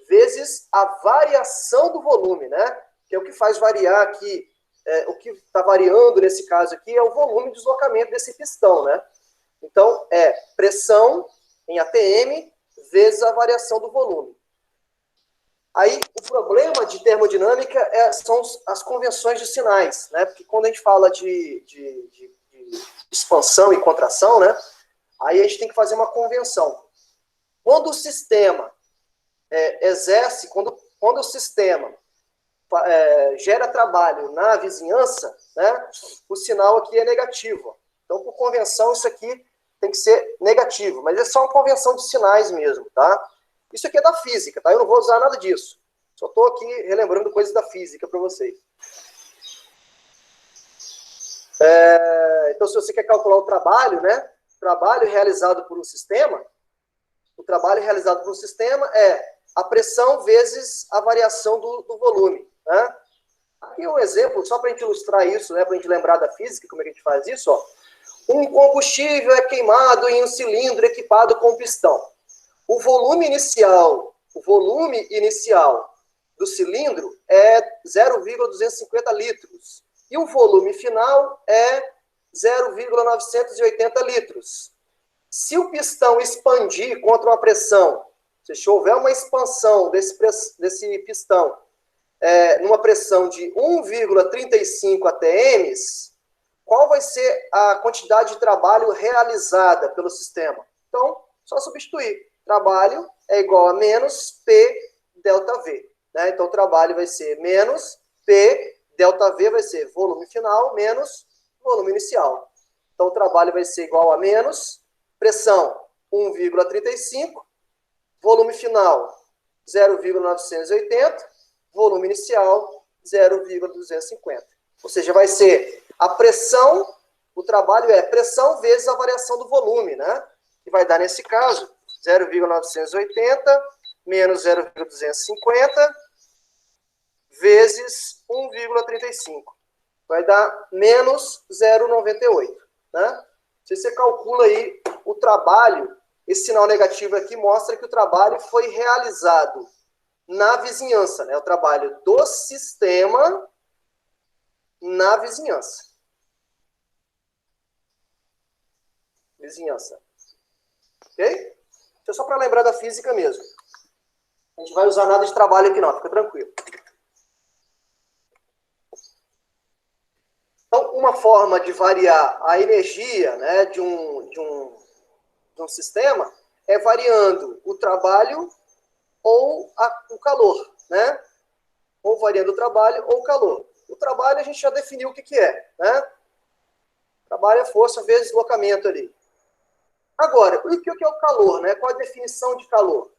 vezes a variação do volume, né? Que é o que faz variar aqui, o que está variando nesse caso aqui é o volume de deslocamento desse pistão, né? Então, é pressão em ATM vezes a variação do volume. Aí, o problema de termodinâmica são as convenções de sinais, né? Porque quando a gente fala de expansão e contração, né? Aí a gente tem que fazer uma convenção. Quando o sistema exerce, quando o sistema gera trabalho na vizinhança, né? O sinal aqui é negativo. Então, por convenção, isso aqui tem que ser negativo, mas é só uma convenção de sinais mesmo, tá? Isso aqui é da física, tá? Eu não vou usar nada disso. Só estou aqui relembrando coisas da física para vocês. Então, se você quer calcular o trabalho, né? Trabalho realizado por um sistema, o trabalho realizado por um sistema é a pressão vezes a variação do volume, né? Aqui um exemplo, só para a gente ilustrar isso, né? Para a gente lembrar da física, como é que a gente faz isso, ó. Um combustível é queimado em um cilindro equipado com pistão. O volume inicial do cilindro é 0,250 litros. E o volume final é 0,980 litros. Se o pistão expandir contra uma pressão, se houver uma expansão desse pistão numa pressão de 1,35 atm, qual vai ser a quantidade de trabalho realizada pelo sistema? Então, só substituir. Trabalho é igual a menos P delta V. Né? Então, o trabalho vai ser menos P delta V, vai ser volume final menos volume inicial. Então, o trabalho vai ser igual a menos pressão 1,35, volume final 0,980, volume inicial 0,250. Ou seja, vai ser a pressão, o trabalho é pressão vezes a variação do volume, né? Que vai dar, nesse caso, 0,980 menos 0,250 vezes 1,35. Vai dar menos 0,98, né? Se você calcula aí o trabalho, esse sinal negativo aqui mostra que o trabalho foi realizado na vizinhança, né? O trabalho do sistema na vizinhança. Vizinhança. Ok? Isso é só para lembrar da física mesmo. A gente não vai usar nada de trabalho aqui não, fica tranquilo. Então, uma forma de variar a energia, né, de um sistema é variando o trabalho ou o calor, né? Ou variando o trabalho ou o calor. O trabalho a gente já definiu o que é, né? Trabalho é força vezes deslocamento ali. Agora, o que é o calor, né? Qual a definição de calor?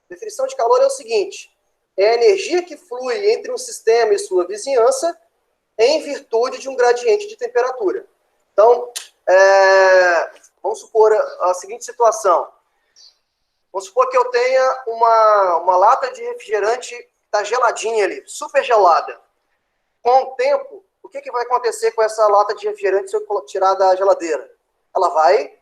A definição de calor é o seguinte: é a energia que flui entre um sistema e sua vizinhança em virtude de um gradiente de temperatura. Então, vamos supor a seguinte situação. Vamos supor que eu tenha uma lata de refrigerante que está geladinha ali, super gelada. Com o tempo, o que vai acontecer com essa lata de refrigerante se eu tirar da geladeira? Ela vai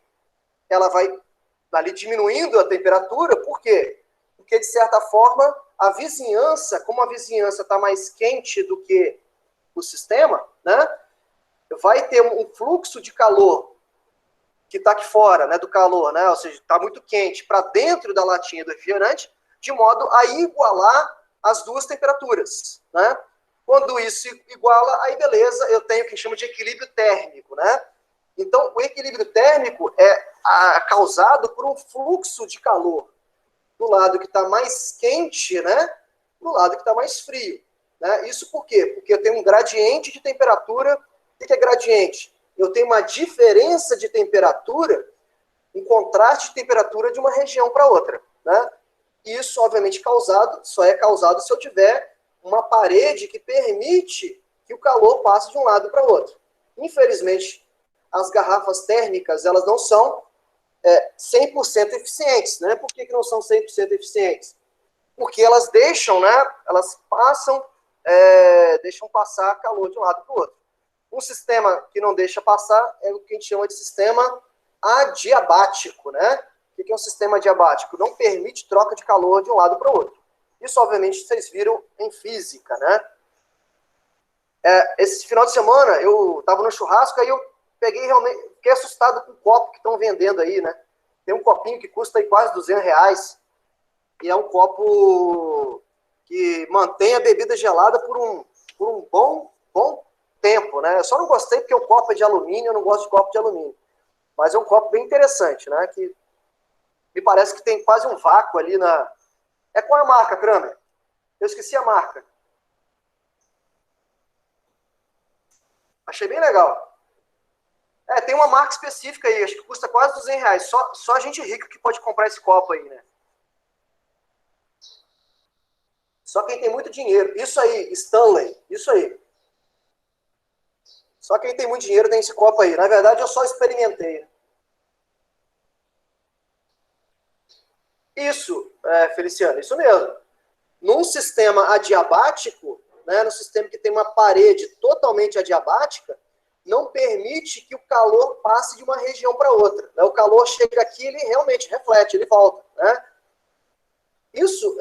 ali diminuindo a temperatura. Por quê? Porque, de certa forma, a vizinhança, como a vizinhança está mais quente do que o sistema, né, vai ter um fluxo de calor que está aqui fora, né, do calor, né, ou seja, está muito quente para dentro da latinha do refrigerante, de modo a igualar as duas temperaturas, né? Quando isso iguala, aí beleza, eu tenho o que chama de equilíbrio térmico, né? Então, o equilíbrio térmico é causado por um fluxo de calor do lado que está mais quente, né, do lado que está mais frio. Né? Isso por quê? Porque eu tenho um gradiente de temperatura. O que é gradiente? Eu tenho uma diferença de temperatura, um contraste de temperatura de uma região para outra. Né? Isso, obviamente, só é causado se eu tiver uma parede que permite que o calor passe de um lado para o outro. Infelizmente, as garrafas térmicas, elas não são 100% eficientes, né? Por que não são 100% eficientes? Porque elas deixam, né? Elas deixam passar calor de um lado para o outro. Um sistema que não deixa passar é o que a gente chama de sistema adiabático, né? O que é um sistema adiabático? Não permite troca de calor de um lado para o outro. Isso, obviamente, vocês viram em física, né? Esse final de semana, eu estava no churrasco, aí eu fiquei assustado com o copo que estão vendendo aí, né? Tem um copinho que custa aí quase R$200, e é um copo que mantém a bebida gelada por um bom tempo, né? Eu só não gostei porque o copo é de alumínio, eu não gosto de copo de alumínio. Mas é um copo bem interessante, né? Que me parece que tem quase um vácuo ali na... Qual é a marca, Kramer? Eu esqueci a marca. Achei bem legal. Tem uma marca específica aí, acho que custa quase R$200. Só a gente rica que pode comprar esse copo aí, né? Só quem tem muito dinheiro. Isso aí, Stanley. Isso aí. Só quem tem muito dinheiro tem esse copo aí. Na verdade, eu só experimentei. Isso, Feliciano, isso mesmo. Num sistema adiabático, né, no sistema que tem uma parede totalmente adiabática, não permite que o calor passe de uma região para outra. Né? O calor chega aqui, ele realmente reflete, ele volta. Né? Isso,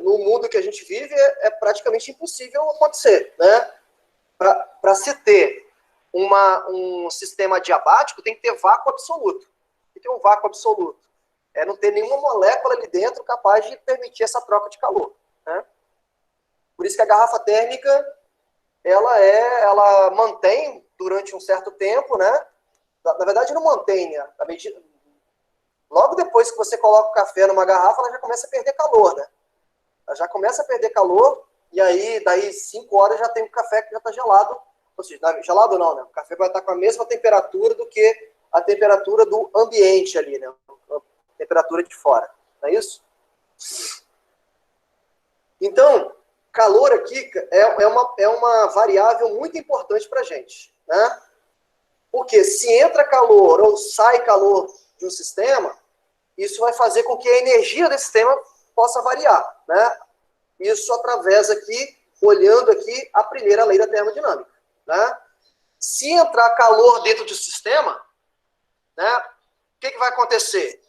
no mundo que a gente vive, é praticamente impossível acontecer. Né? Para se ter um sistema adiabático, tem que ter vácuo absoluto. Tem que ter um vácuo absoluto. Não ter nenhuma molécula ali dentro capaz de permitir essa troca de calor. Né? Por isso que a garrafa térmica, ela mantém durante um certo tempo, né? Na verdade, não mantém, né? Logo depois que você coloca o café numa garrafa, ela já começa a perder calor, né? Ela já começa a perder calor, e aí, daí 5 horas já tem um café que já está gelado. Ou seja, gelado não, né? O café vai estar com a mesma temperatura do que a temperatura do ambiente ali, né? A temperatura de fora. Não é isso? Então, calor aqui é uma variável muito importante para a gente. Né? Porque se entra calor ou sai calor de um sistema, isso vai fazer com que a energia desse sistema possa variar. Né? Isso através aqui, olhando aqui a primeira lei da termodinâmica. Né? Se entrar calor dentro do sistema, né, o que vai acontecer?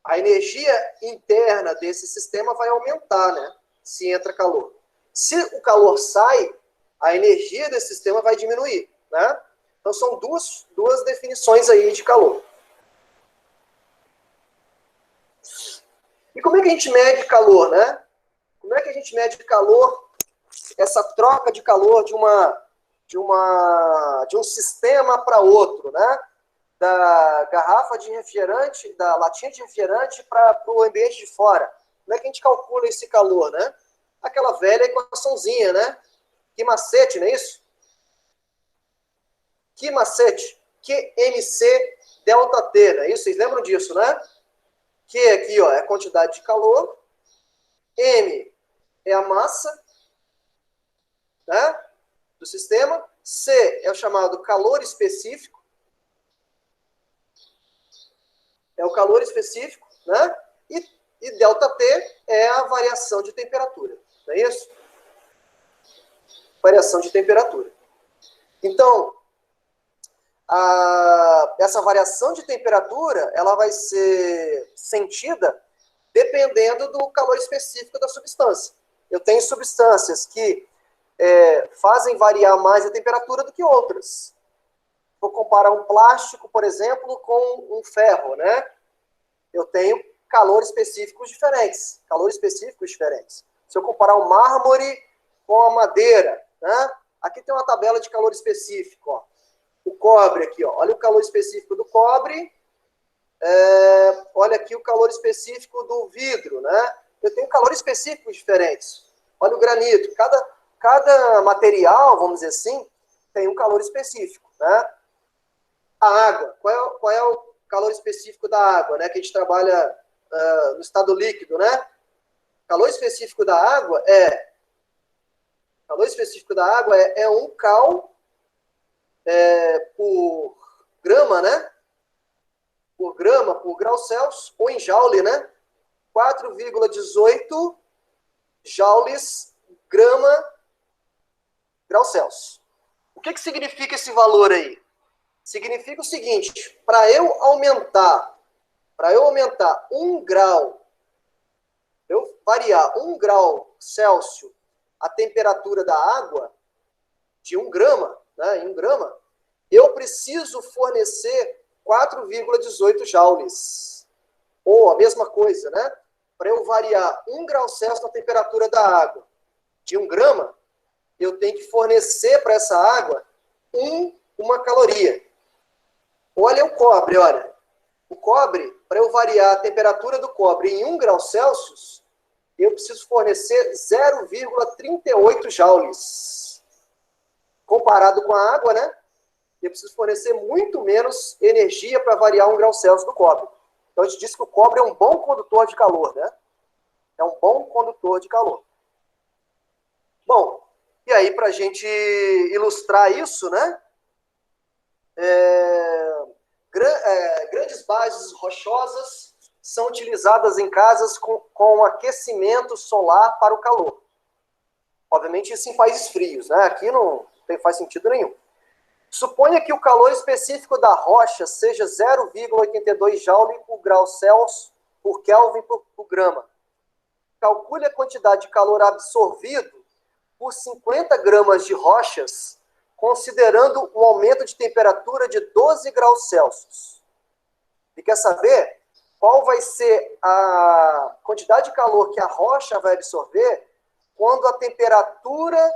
A energia interna desse sistema vai aumentar, né? Se entra calor. Se o calor sai, a energia desse sistema vai diminuir, né? Então, são duas definições aí de calor. E como é que a gente mede calor, né? Como é que a gente mede calor, essa troca de calor de um sistema para outro, né? Da garrafa de refrigerante, da latinha de refrigerante para o ambiente de fora. Como é que a gente calcula esse calor, né? Aquela velha equaçãozinha, né? Que macete, não é isso? Que macete? QMC delta T, não é isso? Vocês lembram disso, né? Q aqui, ó, é a quantidade de calor. M é a massa, né? Do sistema. C é o chamado calor específico. É o calor específico, né? E ΔT é a variação de temperatura, não é isso? Variação de temperatura. Então, essa variação de temperatura, ela vai ser sentida dependendo do calor específico da substância. Eu tenho substâncias que fazem variar mais a temperatura do que outras. Vou comparar um plástico, por exemplo, com um ferro, né? Eu tenho calores específicos diferentes. Calores específicos diferentes. Se eu comparar o mármore com a madeira, né? Aqui tem uma tabela de calor específico, ó. O cobre aqui, ó. Olha o calor específico do cobre. Olha aqui o calor específico do vidro, né? Eu tenho calores específicos diferentes. Olha o granito. Cada material, vamos dizer assim, tem um calor específico, né? A água. Qual é o calor específico da água, né? Que a gente trabalha no estado líquido, né? O calor específico da água é 1 cal por grama, né? por grau Celsius, ou em joule, né? 4,18 joules grama grau Celsius. O que significa esse valor aí? Significa o seguinte, para eu aumentar 1 grau, eu variar 1 grau Celsius a temperatura da água de 1 grama, né, em 1 grama, eu preciso fornecer 4,18 joules. Ou a mesma coisa, né? Para eu variar 1 grau Celsius na temperatura da água de 1 grama, eu tenho que fornecer para essa água uma caloria. Olha o cobre, olha. O cobre, para eu variar a temperatura do cobre em 1 grau Celsius, eu preciso fornecer 0,38 joules. Comparado com a água, né? Eu preciso fornecer muito menos energia para variar 1 grau Celsius do cobre. Então, a gente diz que o cobre é um bom condutor de calor, né? É um bom condutor de calor. Bom, e aí, para a gente ilustrar isso, né? Grandes bases rochosas são utilizadas em casas com aquecimento solar para o calor. Obviamente, isso em países frios, né? Aqui não faz sentido nenhum. Suponha que o calor específico da rocha seja 0,82 joule por grau Celsius por Kelvin por grama. Calcule a quantidade de calor absorvido por 50 gramas de rochas, considerando um aumento de temperatura de 12 graus Celsius. E quer saber qual vai ser a quantidade de calor que a rocha vai absorver quando a temperatura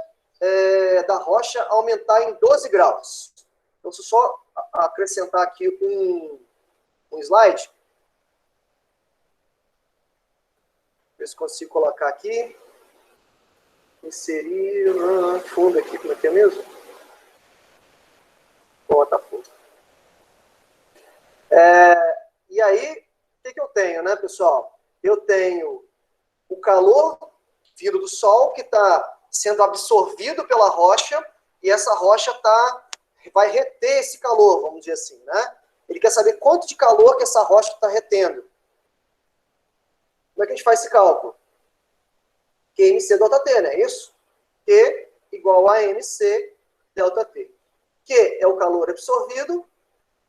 da rocha aumentar em 12 graus. Então, se eu só acrescentar aqui um slide, ver se consigo colocar aqui, inserir fundo aqui, como é que é mesmo? Bota fundo. E aí, o que eu tenho, né, pessoal? Eu tenho o calor vindo do Sol, que está sendo absorvido pela rocha, e essa rocha vai reter esse calor, vamos dizer assim, né? Ele quer saber quanto de calor que essa rocha está retendo. Como é que a gente faz esse cálculo? QMC delta T, não é isso? Q igual a MC delta T. Q é o calor absorvido,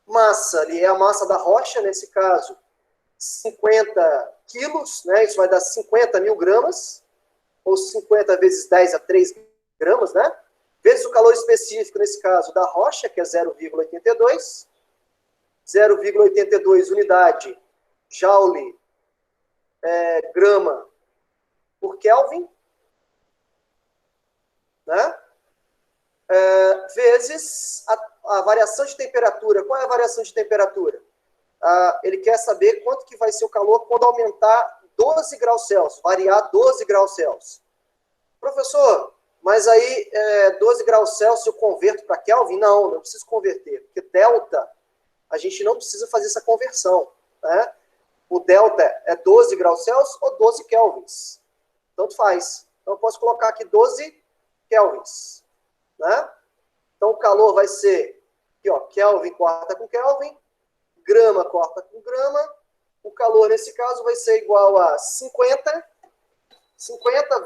massa ali é a massa da rocha, nesse caso, 50 quilos, né? Isso vai dar 50 mil gramas, ou 50 vezes 10 a 3 gramas, né? Vezes o calor específico, nesse caso, da rocha, que é 0,82. 0,82 unidade joule grama por Kelvin, né? Vezes a variação de temperatura. Qual é a variação de temperatura? Ele quer saber quanto que vai ser o calor quando aumentar 12 graus Celsius, variar 12 graus Celsius. Professor, mas aí 12 graus Celsius eu converto para Kelvin? Não preciso converter, porque delta, a gente não precisa fazer essa conversão, né? O delta é 12 graus Celsius ou 12 kelvins. Tanto faz. Então eu posso colocar aqui 12 kelvins, né? Então o calor vai ser, aqui, ó, Kelvin corta com Kelvin, grama corta com grama. O calor, nesse caso, vai ser igual a 50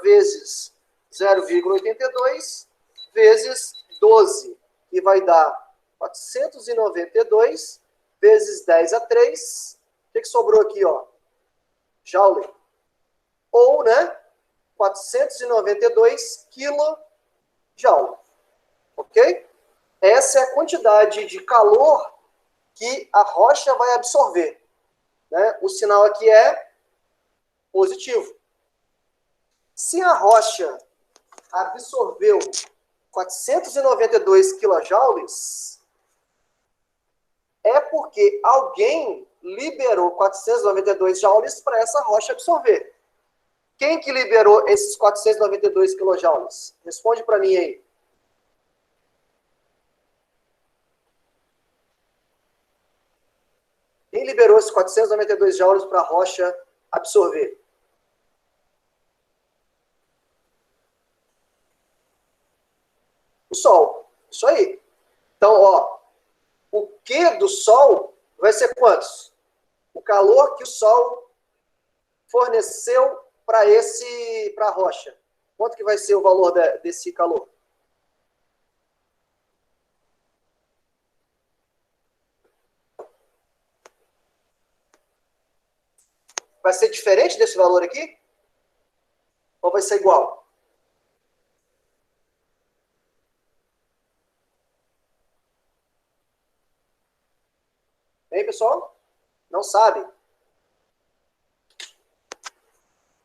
vezes 0,82 vezes 12, que vai dar 492 vezes 10 a 3. O que sobrou aqui, ó? Joule. Ou, né, 492 kJ. Ok? Essa é a quantidade de calor que a rocha vai absorver. Né? O sinal aqui é positivo. Se a rocha absorveu 492 kJ, é porque alguém liberou 492 joules para essa rocha absorver. Quem que liberou esses 492 kJ? Responde para mim aí. Quem liberou esses 492 joules para a rocha absorver? O Sol. Isso aí. Então, ó, o Q do Sol vai ser quantos? o calor que o Sol forneceu para a rocha. Quanto que vai ser o valor desse calor? Vai ser diferente desse valor aqui? Ou vai ser igual? Hein, pessoal? Não sabe?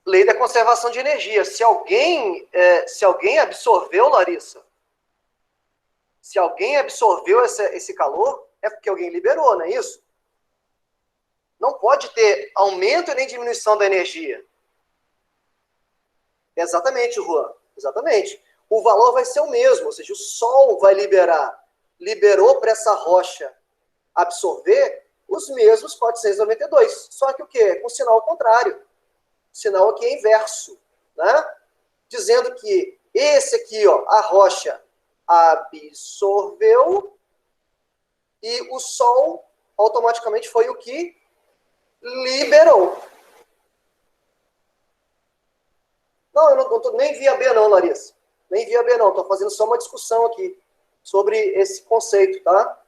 Lei da conservação de energia. Se alguém absorveu, Larissa, se alguém absorveu esse calor, é porque alguém liberou, não é isso? Não pode ter aumento e nem diminuição da energia. Exatamente, Juan. Exatamente. O valor vai ser o mesmo, ou seja, o Sol vai liberar. Liberou para essa rocha absorver os mesmos 492. Só que o quê? Com sinal contrário. O sinal aqui é inverso, né? Dizendo que esse aqui, ó, a rocha absorveu e o Sol automaticamente foi o que liberou. Não, eu não tô, nem via B não, Larissa. Nem via B não, estou fazendo só uma discussão aqui sobre esse conceito, tá?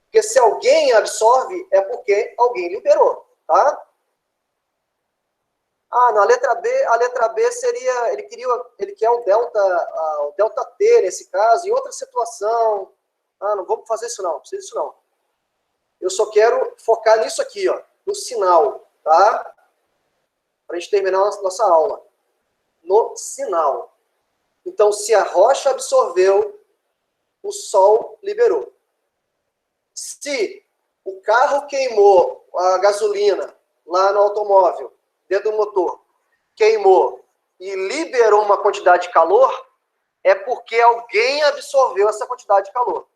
Porque se alguém absorve, é porque alguém liberou, tá? Ah, na letra B seria, ele quer o delta T nesse caso, em outra situação. Ah, não vamos fazer isso não, não precisa disso não. Eu só quero focar nisso aqui, ó, no sinal, tá? Para a gente terminar a nossa aula. No sinal. Então, se a rocha absorveu, o Sol liberou. Se o carro queimou a gasolina lá no automóvel, dentro do motor, queimou e liberou uma quantidade de calor, é porque alguém absorveu essa quantidade de calor.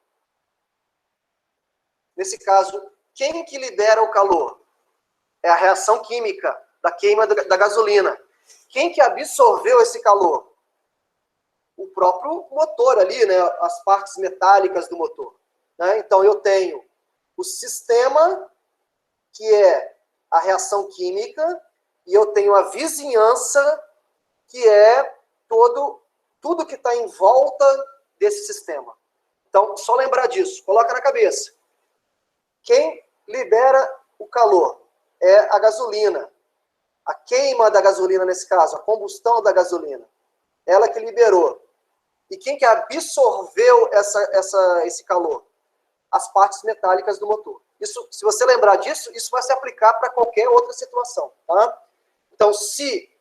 Nesse caso, quem que libera o calor? É a reação química da queima da gasolina. Quem que absorveu esse calor? O próprio motor ali, né? As partes metálicas do motor. Né? Então, eu tenho o sistema, que é a reação química, e eu tenho a vizinhança, que é tudo que está em volta desse sistema. Então, só lembrar disso. Coloca na cabeça. Quem libera o calor é a gasolina. A queima da gasolina, nesse caso, a combustão da gasolina. Ela que liberou. E quem que absorveu esse calor? As partes metálicas do motor. Isso, se você lembrar disso, isso vai se aplicar para qualquer outra situação. Tá? Então, se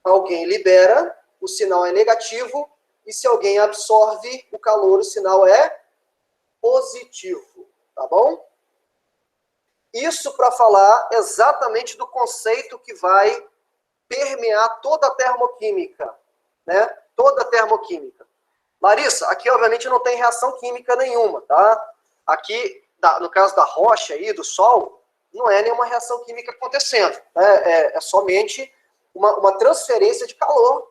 alguém libera, o sinal é negativo, e se alguém absorve o calor, o sinal é positivo. Tá bom? Isso para falar exatamente do conceito que vai permear toda a termoquímica, né? Toda a termoquímica. Larissa, aqui obviamente não tem reação química nenhuma, tá? Aqui, no caso da rocha aí, do Sol, não é nenhuma reação química acontecendo, né? É somente uma transferência de calor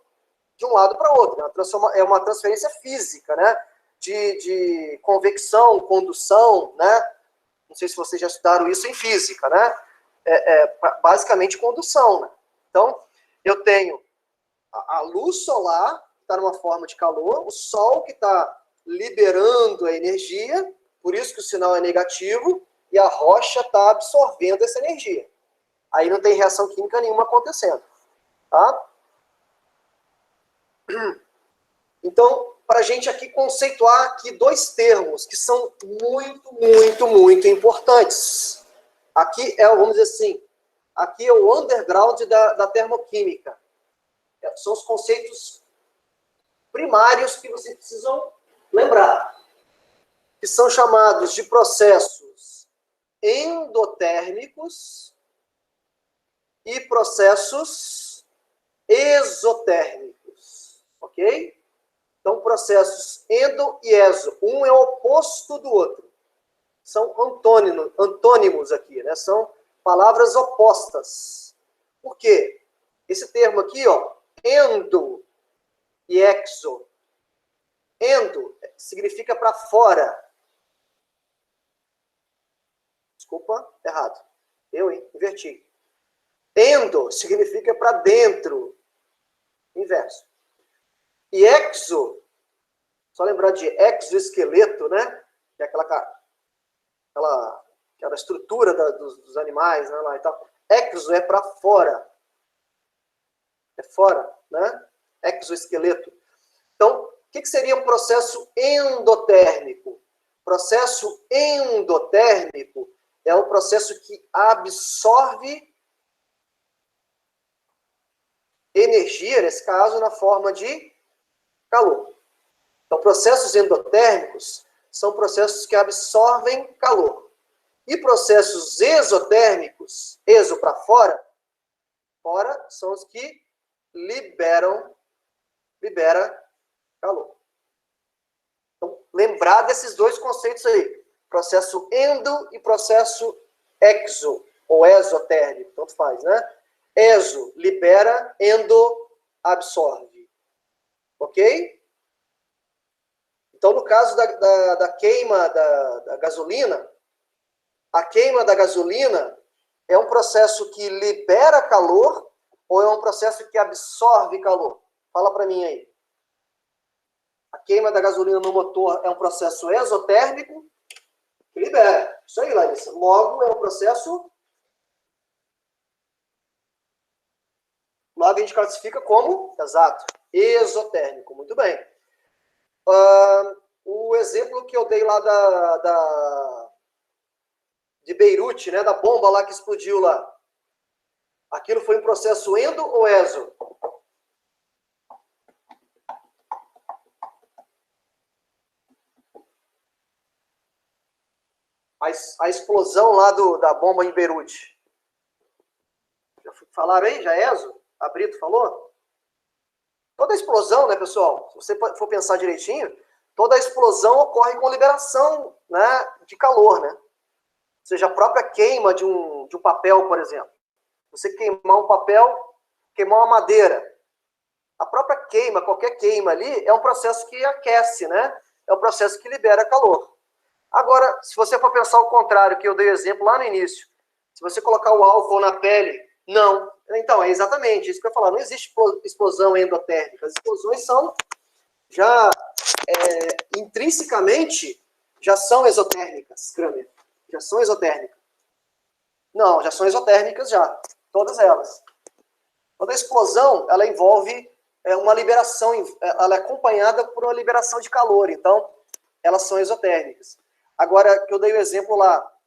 de um lado para o outro, né? É uma transferência física, né? De convecção, condução, né? Não sei se vocês já estudaram isso em física, né? Basicamente condução, né? Então, eu tenho a luz solar, que está numa forma de calor, o Sol que está liberando a energia, por isso que o sinal é negativo, e a rocha está absorvendo essa energia. Aí não tem reação química nenhuma acontecendo. Tá? Então, para a gente aqui conceituar aqui dois termos que são muito, muito, muito importantes. Aqui é, vamos dizer assim, aqui é o underground da termoquímica. São os conceitos primários que vocês precisam lembrar, que são chamados de processos endotérmicos e processos exotérmicos, ok? Então, processos endo e exo, um é o oposto do outro. São antônimos aqui, né? São palavras opostas. Por quê? Esse termo aqui, ó, endo e exo. Endo significa para fora. Desculpa, errado. Eu, hein? Inverti. Endo significa para dentro. Inverso. E exo, só lembrar de exoesqueleto, né? Que é aquela estrutura dos animais, né? Lá e tal. Exo é para fora. É fora, né? Exoesqueleto. Então, o que seria um processo endotérmico? Processo endotérmico é o processo que absorve energia, nesse caso, na forma de calor. Então, processos endotérmicos são processos que absorvem calor. E processos exotérmicos, exo para fora, fora são os que libera calor. Então, lembrar desses dois conceitos aí. Processo endo e processo exo, ou exotérmico, tanto faz, né? Exo, libera, endo, absorve. Ok? Então, no caso da queima da gasolina, a queima da gasolina é um processo que libera calor ou é um processo que absorve calor? Fala para mim aí. A queima da gasolina no motor é um processo exotérmico que libera. Isso aí, Larissa. Logo, é um processo... Logo, a gente classifica como, exato, exotérmico. Muito bem. O exemplo que eu dei lá de Beirute, né, da bomba lá que explodiu lá. Aquilo foi um processo endo ou exo? A explosão lá da bomba em Beirute. Já falaram aí? Já é exo? A Brito falou? Toda explosão, né, pessoal? Se você for pensar direitinho, toda explosão ocorre com liberação, né, de calor, né? Ou seja, a própria queima de um papel, por exemplo. Você queimar um papel, queimar uma madeira. A própria queima, qualquer queima ali, é um processo que aquece, né? É um processo que libera calor. Agora, se você for pensar o contrário, que eu dei o exemplo lá no início, se você colocar o álcool na pele, não. Então, é exatamente isso que eu ia falar. Não existe explosão endotérmica. As explosões são já, intrinsecamente, já são exotérmicas, Kramer. Já são exotérmicas. Não, já são exotérmicas já. Todas elas. Toda explosão, ela envolve uma liberação, ela é acompanhada por uma liberação de calor. Então, elas são exotérmicas. Agora, que eu dei o exemplo lá,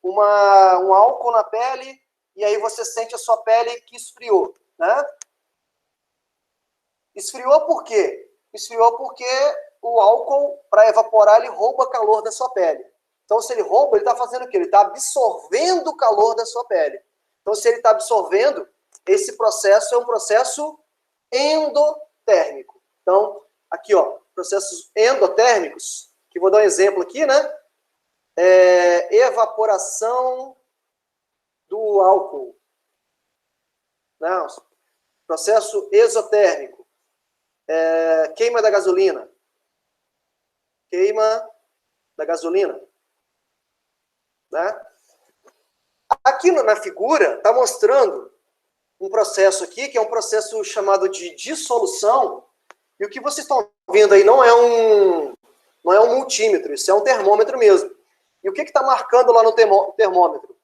um álcool na pele, e aí você sente a sua pele que esfriou, né? Esfriou por quê? Esfriou porque o álcool, para evaporar, ele rouba calor da sua pele. Então, se ele rouba, ele está fazendo o quê? Ele está absorvendo o calor da sua pele. Então, se ele está absorvendo, esse processo é um processo endotérmico. Então, aqui, ó, processos endotérmicos, que vou dar um exemplo aqui, né? Evaporação do álcool. Não, processo exotérmico. Queima da gasolina. Queima da gasolina. Né? Aqui na figura está mostrando um processo aqui, que é um processo chamado de dissolução, e o que vocês estão vendo aí não é um multímetro, isso é um termômetro mesmo. E o que está marcando lá no termômetro?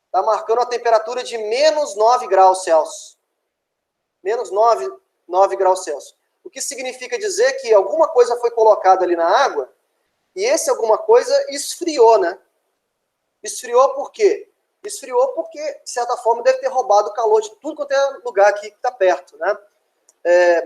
Está marcando a temperatura de menos 9 graus Celsius. Menos 9 graus Celsius. O que significa dizer que alguma coisa foi colocada ali na água, e esse alguma coisa esfriou, né? Esfriou por quê? Esfriou porque, de certa forma, deve ter roubado o calor de tudo quanto é lugar aqui que está perto, né?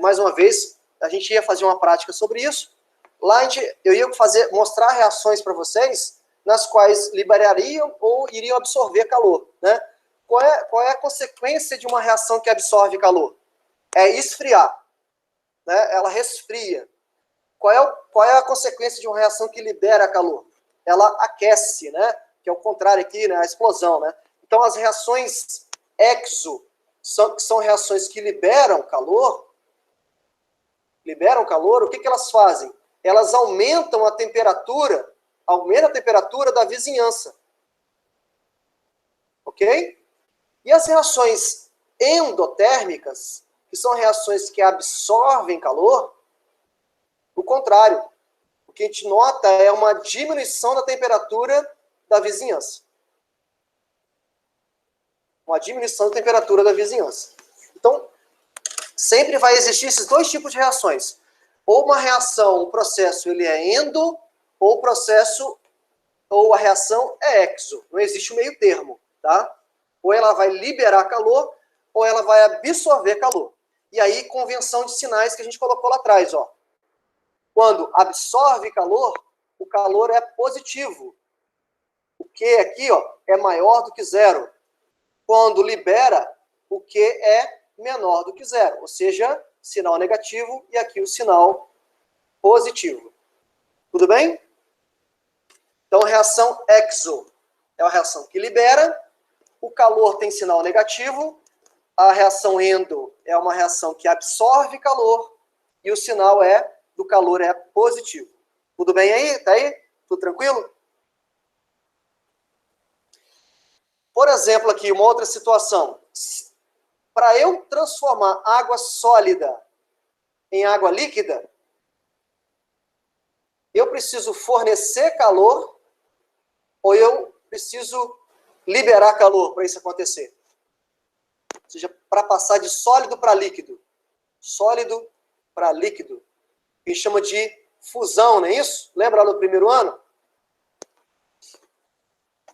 Mais uma vez, a gente ia fazer uma prática sobre isso. Lá eu ia mostrar reações para vocês, nas quais liberariam ou iriam absorver calor, né? Qual é a consequência de uma reação que absorve calor? É esfriar, né? Ela resfria. Qual é a consequência de uma reação que libera calor? Ela aquece, né? Que é o contrário aqui, né? A explosão, né? Então, as reações exo, que são reações que liberam calor, o que elas fazem? Elas aumentam a temperatura da vizinhança. ok? E as reações endotérmicas, que são reações que absorvem calor, o contrário. O que a gente nota é uma diminuição da temperatura da vizinhança. Uma diminuição da temperatura da vizinhança. Então, sempre vai existir esses dois tipos de reações. Ou uma reação, o processo ele é endo, ou o processo, ou a reação é exo. Não existe o meio termo, tá? Ou ela vai liberar calor, ou ela vai absorver calor. E aí, convenção de sinais que a gente colocou lá atrás, ó. Quando absorve calor, o calor é positivo. O Q aqui, ó, é maior do que zero. Quando libera, o Q é menor do que zero. Ou seja, sinal negativo e aqui o sinal positivo. Tudo bem? Então, reação exo é uma reação que libera. O calor tem sinal negativo. A reação endo é uma reação que absorve calor. E o sinal do calor é positivo. Tudo bem aí? Tá aí? Tudo tranquilo? Por exemplo, aqui, uma outra situação. Para eu transformar água sólida em água líquida, eu preciso fornecer calor ou eu preciso liberar calor para isso acontecer? Ou seja, para passar de sólido para líquido. Sólido para líquido. Que chama de fusão, não é isso? Lembra lá no primeiro ano?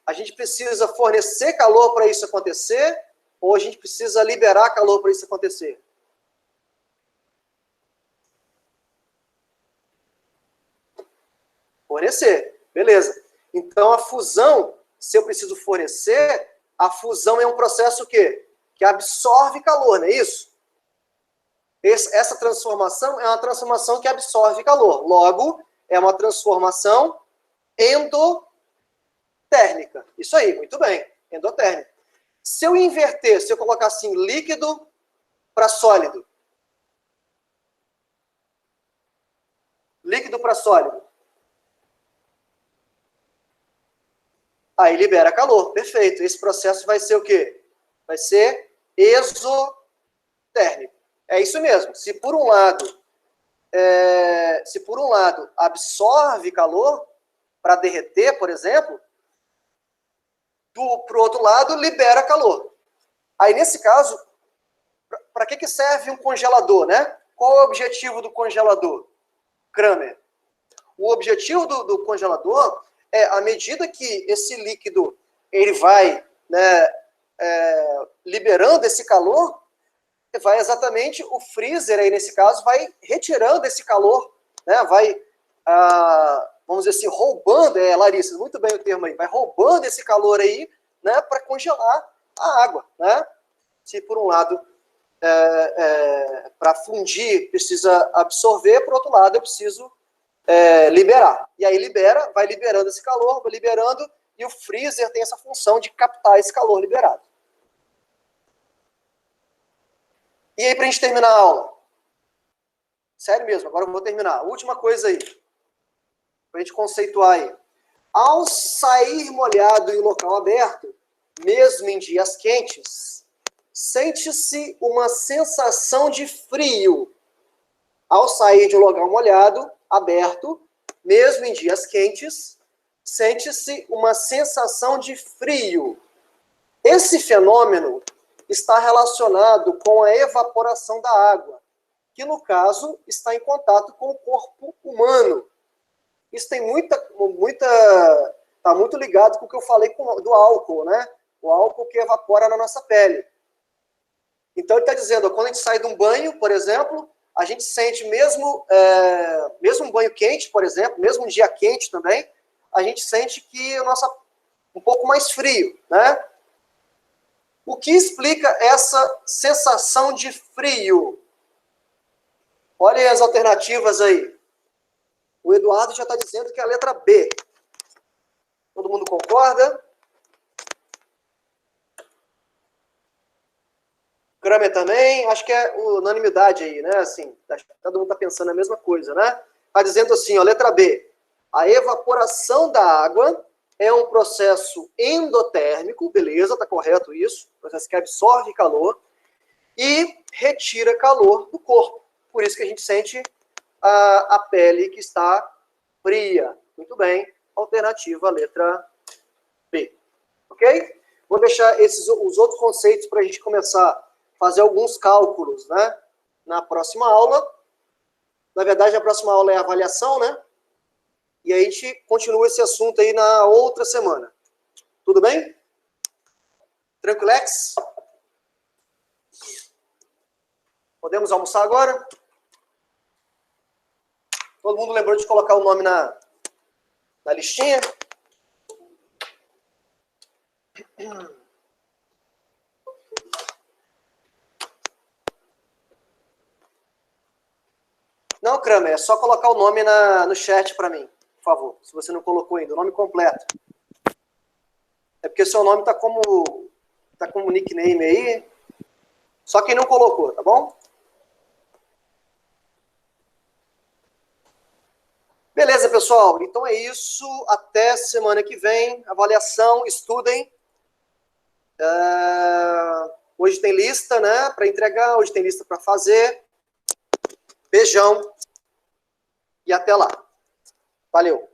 A gente precisa fornecer calor para isso acontecer ou a gente precisa liberar calor para isso acontecer? Fornecer, beleza. Então, a fusão, se eu preciso fornecer, a fusão é um processo o quê? Que absorve calor, não é isso? Essa transformação é uma transformação que absorve calor. Logo, é uma transformação endotérmica. Isso aí, muito bem, endotérmica. Se eu inverter, se eu colocar assim, líquido para sólido. Líquido para sólido. Aí libera calor, perfeito. Esse processo vai ser o quê? Vai ser exotérmico. É isso mesmo. Se por um lado absorve calor para derreter, por exemplo, para o outro lado libera calor. Aí nesse caso, para que serve um congelador, né? Qual é o objetivo do congelador? Kramer. O objetivo do congelador é, à medida que esse líquido ele vai, né, liberando esse calor, vai exatamente o freezer, aí nesse caso, vai retirando esse calor, né, vai, vamos dizer assim, roubando, Larissa, muito bem o termo aí, vai roubando esse calor aí, né, para congelar a água, né? Se por um lado, para fundir, precisa absorver, por outro lado, eu preciso liberar. E aí libera, vai liberando esse calor, vai liberando, e o freezer tem essa função de captar esse calor liberado. E aí, para a gente terminar a aula? Sério mesmo, agora eu vou terminar. Última coisa aí, para a gente conceituar aí. Ao sair molhado em local aberto, mesmo em dias quentes, sente-se uma sensação de frio. Ao sair de um local molhado, aberto, mesmo em dias quentes, sente-se uma sensação de frio. Esse fenômeno está relacionado com a evaporação da água, que no caso está em contato com o corpo humano. Isso tem está muito ligado com o que eu falei do álcool, né? O álcool que evapora na nossa pele. Então ele está dizendo, quando a gente sai de um banho, por exemplo, a gente sente mesmo um banho quente, por exemplo, mesmo um dia quente também, a gente sente que o nosso um pouco mais frio, né? O que explica essa sensação de frio? Olhem as alternativas aí. O Eduardo já está dizendo que é a letra B. Todo mundo concorda? Kramer também, acho que é unanimidade aí, né? Assim, todo mundo está pensando a mesma coisa, né? Está dizendo assim, ó, letra B. A evaporação da água é um processo endotérmico, beleza, tá correto isso, processo que absorve calor e retira calor do corpo. Por isso que a gente sente a pele que está fria. Muito bem, alternativa letra B. Ok? Vou deixar os outros conceitos para a gente começar a fazer alguns cálculos, né? Na próxima aula. Na verdade, a próxima aula é a avaliação, né? E aí a gente continua esse assunto aí na outra semana. Tudo bem? Tranquilex? Podemos almoçar agora? Todo mundo lembrou de colocar o nome na listinha? Não, Kramer, é só colocar o nome no chat para mim, por favor. Se você não colocou ainda, o nome completo. É porque seu nome tá como nickname aí. Só quem não colocou, tá bom? Beleza, pessoal. Então é isso. Até semana que vem. Avaliação, estudem. Hoje tem lista, né, para entregar. Hoje tem lista para fazer. Beijão. E até lá. Valeu.